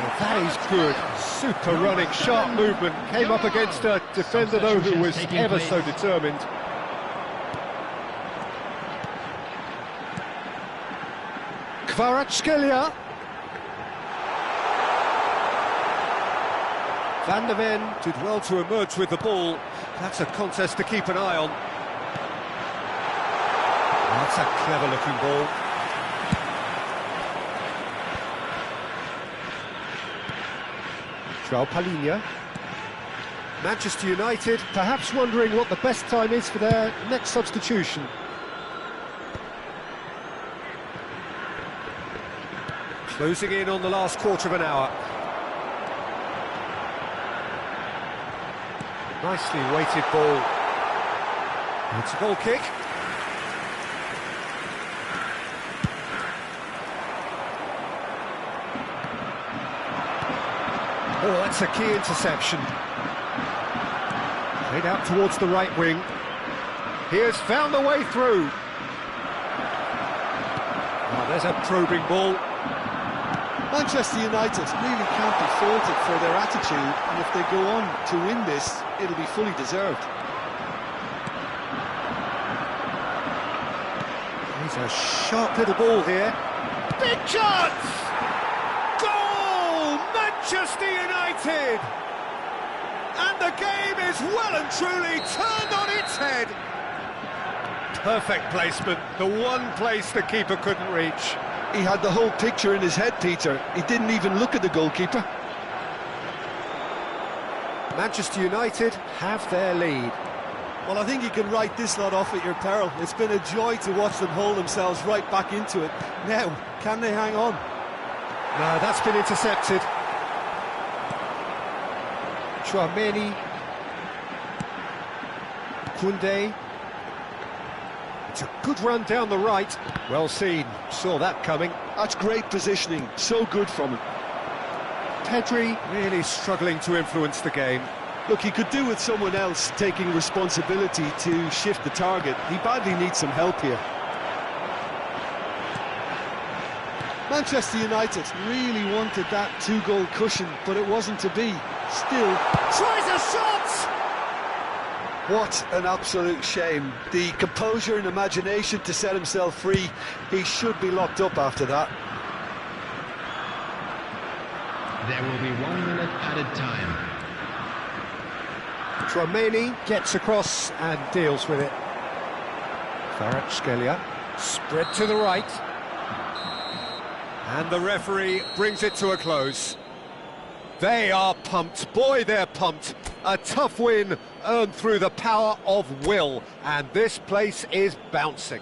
Well, that is good. Super running, sharp movement. Came up against a defender, though, who was ever so determined. Kvaratskhelia. Van de Ven did well to emerge with the ball. That's a contest to keep an eye on. That's a clever-looking ball. João Palhinha. Manchester United perhaps wondering what the best time is for their next substitution. Closing in on the last quarter of an hour. Nicely weighted ball. It's a goal kick. Oh, that's a key interception. Played out towards the right wing. He has found the way through. Oh, there's a probing ball. Manchester United really can't be faulted for their attitude, and if they go on to win this, it'll be fully deserved. He's a sharp little ball here. Big chance! Goal! Manchester United! And the game is well and truly turned on its head. Perfect placement, the one place the keeper couldn't reach. He had the whole picture in his head, Peter. He didn't even look at the goalkeeper. Manchester United have their lead. Well, I think you can write this lot off at your peril. It's been a joy to watch them hold themselves right back into it. Now, can they hang on? No, that's been intercepted. Chouameni. Koundé. It's a good run down the right. Well seen, saw that coming. That's great positioning, so good from him. Pedri really struggling to influence the game. Look, he could do with someone else taking responsibility to shift the target. He badly needs some help here. Manchester United really wanted that two-goal cushion, but it wasn't to be. Still, Tries a shot! what an absolute shame. The composure and imagination to set himself free. He should be locked up after that. There will be 1 minute added time. Chouameni gets across and deals with it. Kvaratskhelia spread to the right. And the referee brings it to a close. They are pumped, boy they're pumped. A tough win earned through the power of will, and this place is bouncing.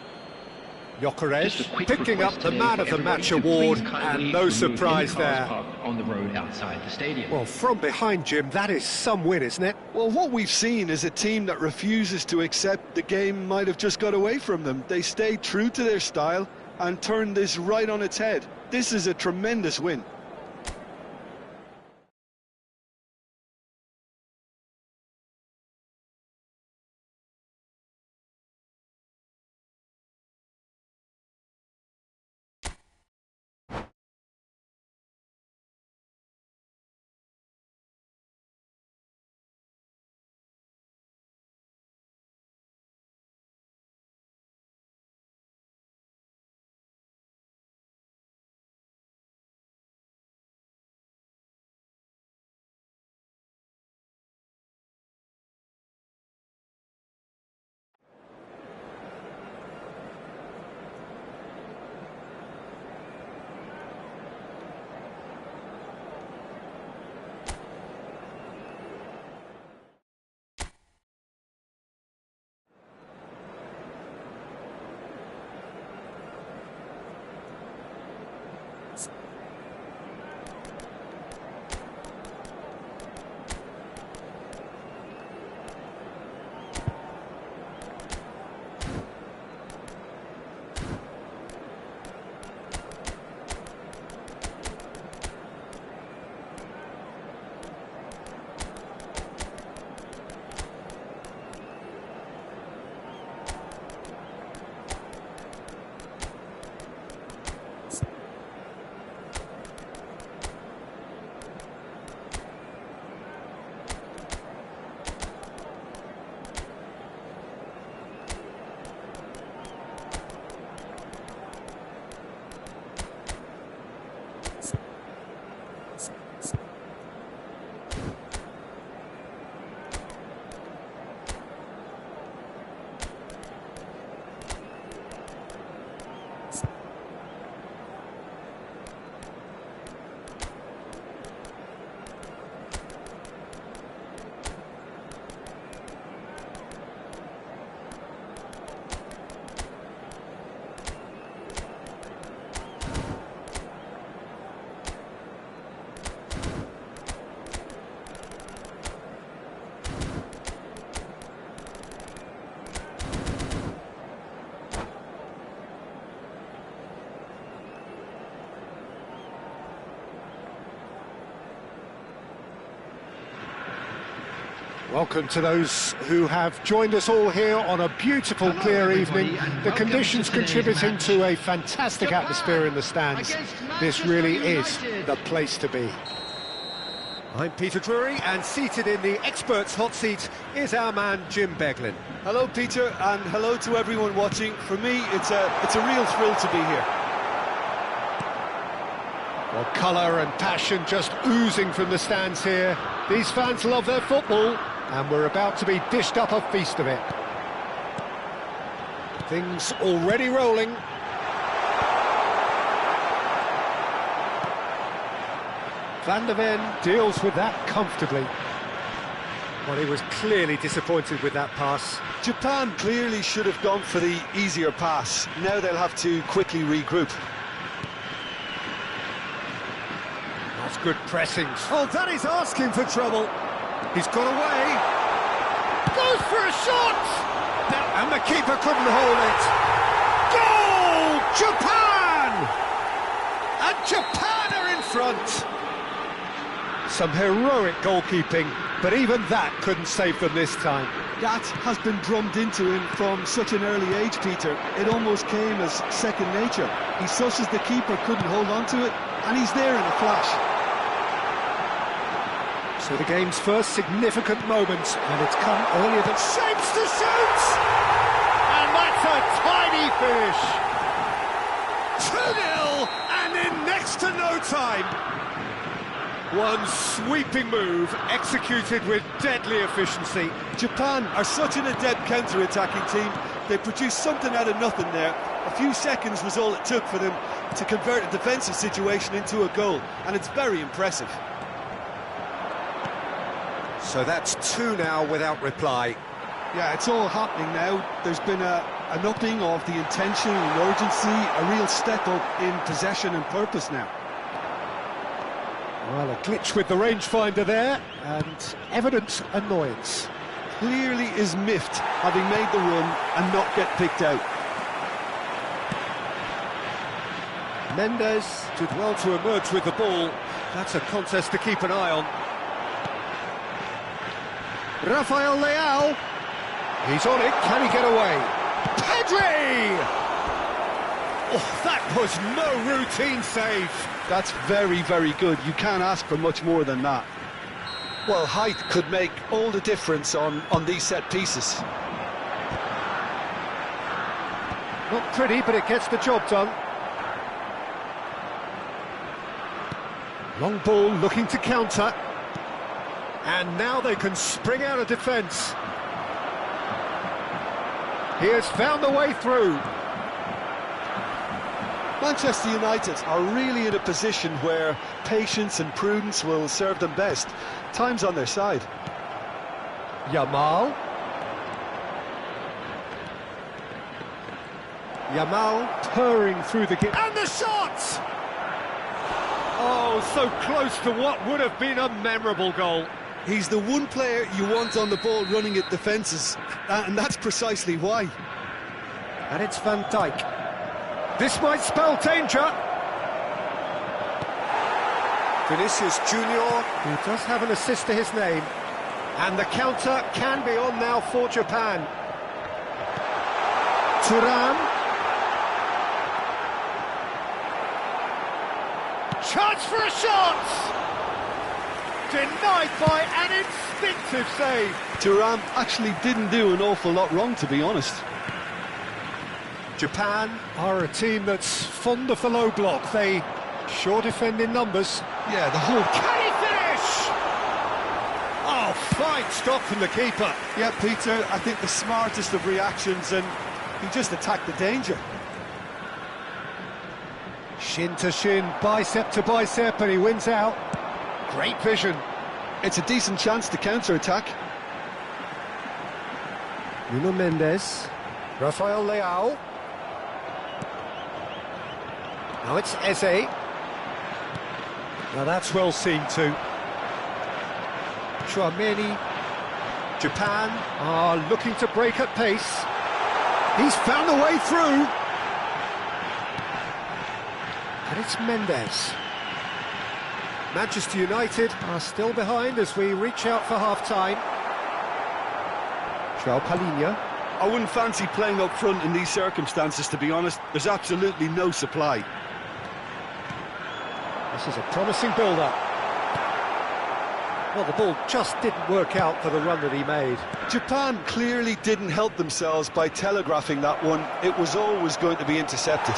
Gyökeres picking up the Man of the Match award, and no surprise there. On the road outside the stadium. Well, from behind, Jim, that is some win, isn't it? Well, what we've seen is a team that refuses to accept the game might have just got away from them. They stayed true to their style and turned this right on its head. This is a tremendous win. Welcome to those who have joined us all here on a beautiful, clear evening. The conditions contributing to a fantastic atmosphere in the stands. This really is the place to be. I'm Peter Drury, and seated in the experts' hot seat is our man Jim Beglin. Hello, Peter, and hello to everyone watching. For me, it's a real thrill to be here. Well, colour and passion just oozing from the stands here. These fans love their football, and we're about to be dished up a feast of it. Things already rolling. Van der Ven deals with that comfortably. Well, he was clearly disappointed with that pass. Japan clearly should have gone for the easier pass. Now they'll have to quickly regroup. That's good pressing. Oh, that is asking for trouble. He's got away. Goes for a shot! And the keeper couldn't hold it. Goal! Japan! And Japan are in front. Some heroic goalkeeping, but even that couldn't save them this time. That has been drummed into him from such an early age, Peter. It almost came as second nature. He susses the keeper couldn't hold on to it, and he's there in a flash. So the game's first significant moment, and it's come earlier than shapes to shoot! And that's a tiny finish! 2-0, and in next to no time. One sweeping move, executed with deadly efficiency. Japan are such an adept counter-attacking team. They produced something out of nothing there. A few seconds was all it took for them to convert a defensive situation into a goal, and it's very impressive. So that's 2 now without reply. Yeah, it's all happening now. There's been an upping of the intention and urgency, a real step up in possession and purpose now. Well, a glitch with the rangefinder there, and evident annoyance. Clearly is miffed, having made the run and not get picked out. Mendes did well to emerge with the ball. That's a contest to keep an eye on. Rafael Leao. He's on it. Can he get away? Pedri! Oh, that was no routine save. That's very, very good. You can't ask for much more than that. Well, height could make all the difference on these set pieces. Not pretty, but it gets the job done. Long ball looking to counter. And now they can spring out of defence. He has found the way through. Manchester United are really in a position where patience and prudence will serve them best. Time's on their side. Yamal. Yamal purring through the gap. And the shot! Oh, so close to what would have been a memorable goal. He's the one player you want on the ball running at defences, and that's precisely why. And it's Van Dijk. This might spell danger. Vinicius Junior, who does have an assist to his name. And the counter can be on now for Japan. Thuram. Chance for a shot! Denied by an instinctive save. Thuram actually didn't do an awful lot wrong, to be honest. Japan are a team that's fond of the low block. They sure defend in numbers. Yeah, the whole... Can he finish? Oh, fine stop from the keeper. Yeah, Peter, I think the smartest of reactions, and he just attacked the danger. Shin to shin, bicep to bicep, and he wins out. Great vision. It's a decent chance to counter-attack. Nuno Mendes. Rafael Leao. Now it's Eze. Now that's well seen too. Tchouaméni. Japan are looking to break at pace. He's found the way through. And it's Mendes. Manchester United are still behind as we reach out for half-time. João Palhinha. I wouldn't fancy playing up front in these circumstances, to be honest. There's absolutely no supply. This is a promising build-up. Well, the ball just didn't work out for the run that he made. Japan clearly didn't help themselves by telegraphing that one. It was always going to be intercepted.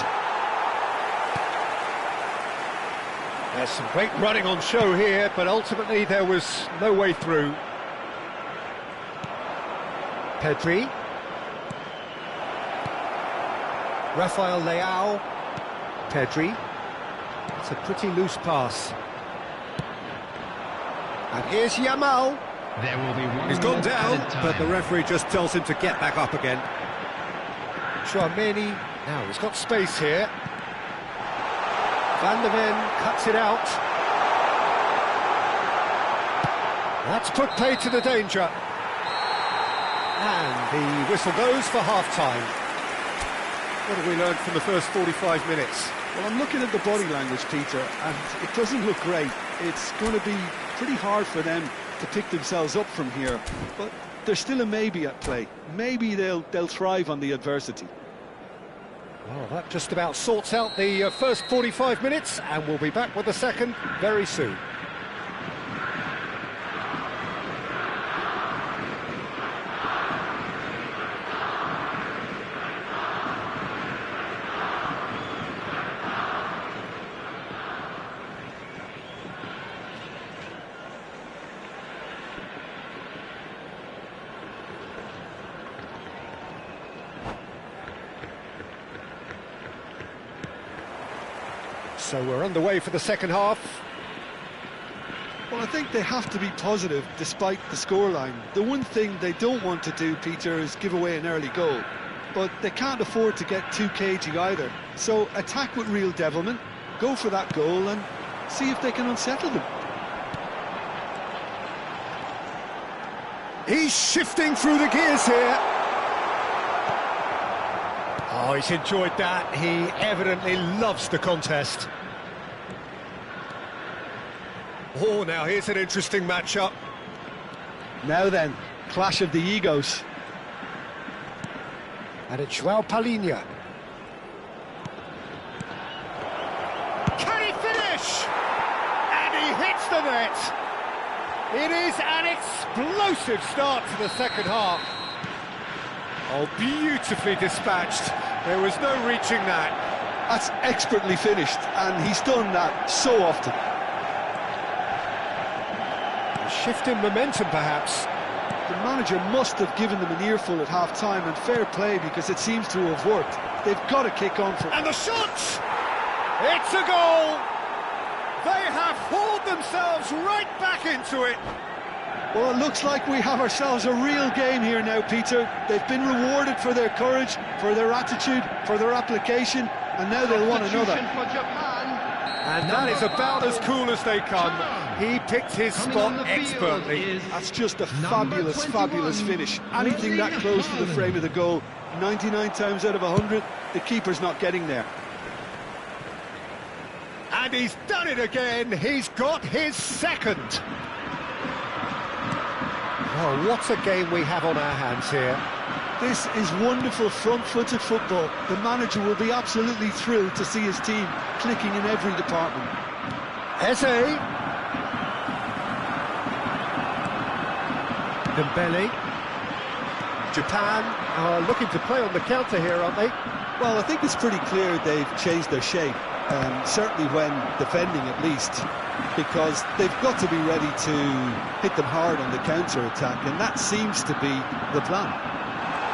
There's some great running on show here, but ultimately there was no way through. Pedri. Rafael Leao. Pedri. It's a pretty loose pass. And here's Yamal. There will be one. He's gone minute down, added time. but the referee just tells him to get back up again. Tchouaméni. Now he's got space here. Van der Ven cuts it out. That's put play to the danger. And the whistle goes for half-time. What have we learned from the first 45 minutes? Well, I'm looking at the body language, Peter, and it doesn't look great. It's going to be pretty hard for them to pick themselves up from here, but there's still a maybe at play. Maybe they'll thrive on the adversity. Well, that just about sorts out the first 45 minutes, and we'll be back with the second very soon. So we're underway for the second half. Well, I think they have to be positive despite the scoreline. The one thing they don't want to do, Peter, is give away an early goal. But they can't afford to get too cagey either. So attack with real devilment, go for that goal and see if they can unsettle them. He's shifting through the gears here. Oh, he's enjoyed that. He evidently loves the contest. Oh, now here's an interesting matchup. Now then, clash of the egos. And it's João Palhinha. Can he finish? And he hits the net. It is an explosive start to the second half. Oh, beautifully dispatched. There was no reaching that. That's expertly finished, and he's done that so often. A shift in momentum, perhaps. The manager must have given them an earful at half-time, and fair play, because it seems to have worked. They've got to kick on for it. And the shot! It's a goal! They have hauled themselves right back into it. Well, it looks like we have ourselves a real game here now, Peter. They've been rewarded for their courage, for their attitude, for their application, and now they'll want another. For Japan. And that is about as cool as they come. He picked his spot expertly. That's just a fabulous, fabulous finish. Anything that close to the frame of the goal, 99 times out of 100, the keeper's not getting there. And he's done it again. He's got his second. Oh, what a game we have on our hands here. This is wonderful front-footed football. The manager will be absolutely thrilled to see his team clicking in every department. Eze. Dembele. Japan are looking to play on the counter here, aren't they? Well, I think it's pretty clear they've changed their shape, certainly when defending at least, because they've got to be ready to hit them hard on the counter-attack, and that seems to be the plan.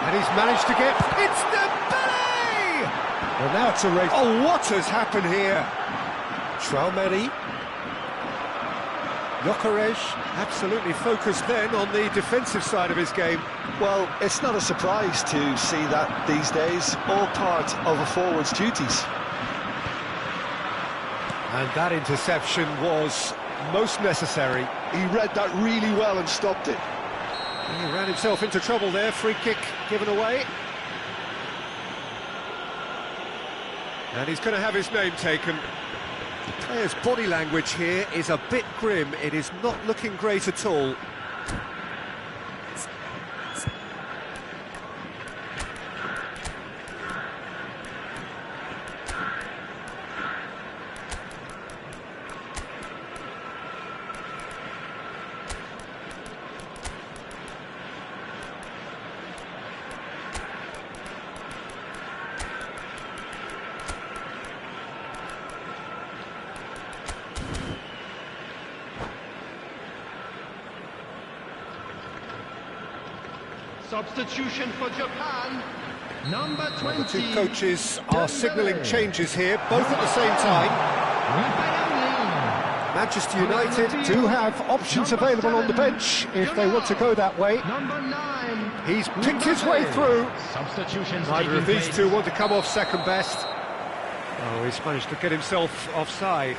And he's managed to get... It's Dembele! Well, now it's a race. Oh, what has happened here? Tchouaméni. Gyökeres absolutely focused then on the defensive side of his game. Well, it's not a surprise to see that these days, all part of a forward's duties. And that interception was most necessary. He read that really well and stopped it. He ran himself into trouble there, free kick given away. And he's going to have his name taken. The player's body language here is a bit grim. It is not looking great at all. Substitution for Japan, number 20. The two coaches are signalling changes here, both at the same time. Manchester United do have options available on the bench if they want to go that way. Number 9. He's picked his way through. Substitutions Neither of taking these place. two want to come off second best. Oh, he's managed to get himself offside.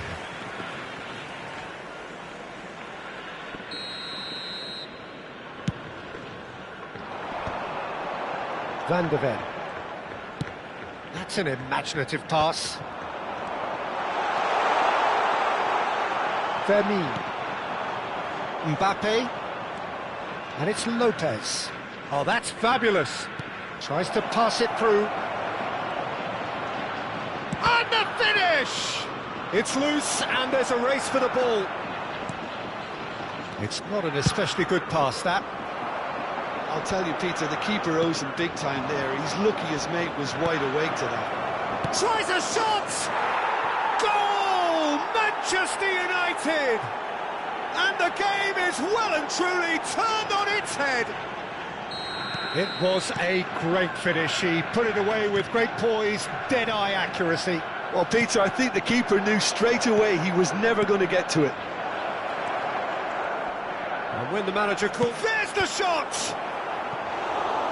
Van de Ven. That's an imaginative pass. Vermeer. Mbappe. And it's Lopez. Oh, that's fabulous. Tries to pass it through. And the finish! It's loose and there's a race for the ball. It's not an especially good pass, that. I'll tell you, Peter, the keeper owes him big time there. He's lucky his mate was wide awake to that. Tries a shot! Goal! Manchester United! And the game is well and truly turned on its head. It was a great finish. He put it away with great poise, dead-eye accuracy. Well, Peter, I think the keeper knew straight away he was never going to get to it. And when the manager called, there's the shot!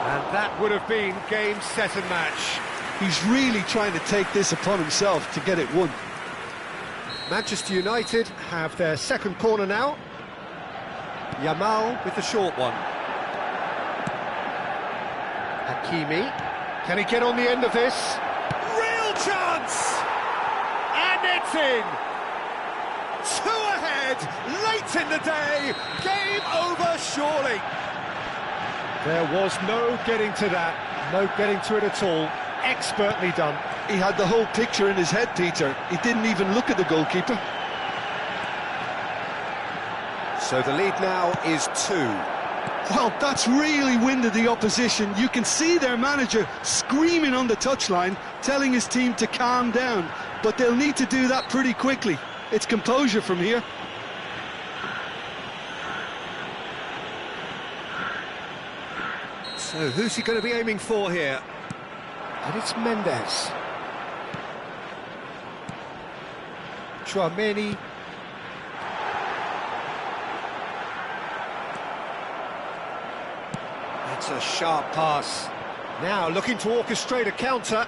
And that would have been game, set and match. He's really trying to take this upon himself to get it won. Manchester United have their second corner now. Yamal with the short one. Hakimi. Can he get on the end of this? Real chance! And it's in! 2 ahead, late in the day, game over surely. There was no getting to that, no getting to it at all. Expertly done. He had the whole picture in his head, Peter. He didn't even look at the goalkeeper. So the lead now is 2. Well, that's really winded the opposition. You can see their manager screaming on the touchline, telling his team to calm down. But they'll need to do that pretty quickly. It's composure from here. So who's he going to be aiming for here? And it's Mendes. Tchouaméni. That's a sharp pass. Now looking to orchestrate a counter.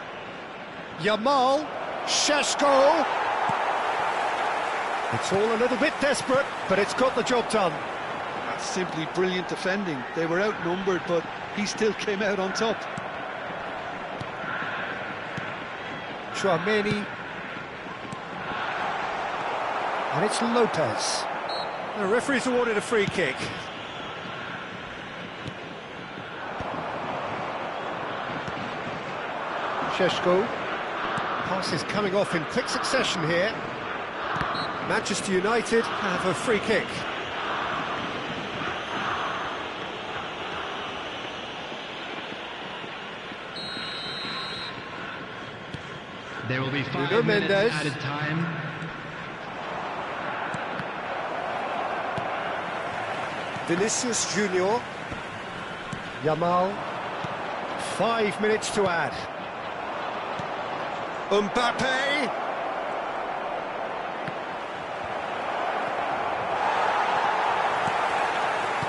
Yamal. Šeško. It's all a little bit desperate, but it's got the job done. That's simply brilliant defending. They were outnumbered, but he still came out on top. Tchouaméni. And it's Lopez. The referee's awarded a free kick. Šeško. Passes coming off in quick succession here. Manchester United have a free kick. There will be 5 Nuno minutes Mendes. added time. Vinicius Junior. Yamal. 5 minutes to add. Mbappe.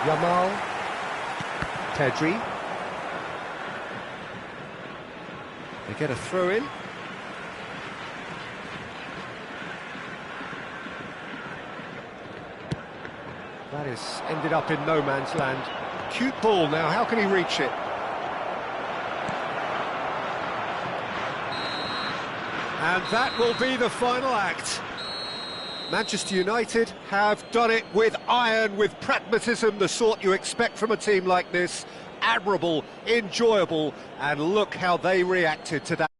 Yamal. Pedri. They get a throw in. That is ended up in no man's land. Cute ball now, how can he reach it? And that will be the final act. Manchester United have done it with iron, with pragmatism, the sort you expect from a team like this. Admirable, enjoyable, and look how they reacted to that.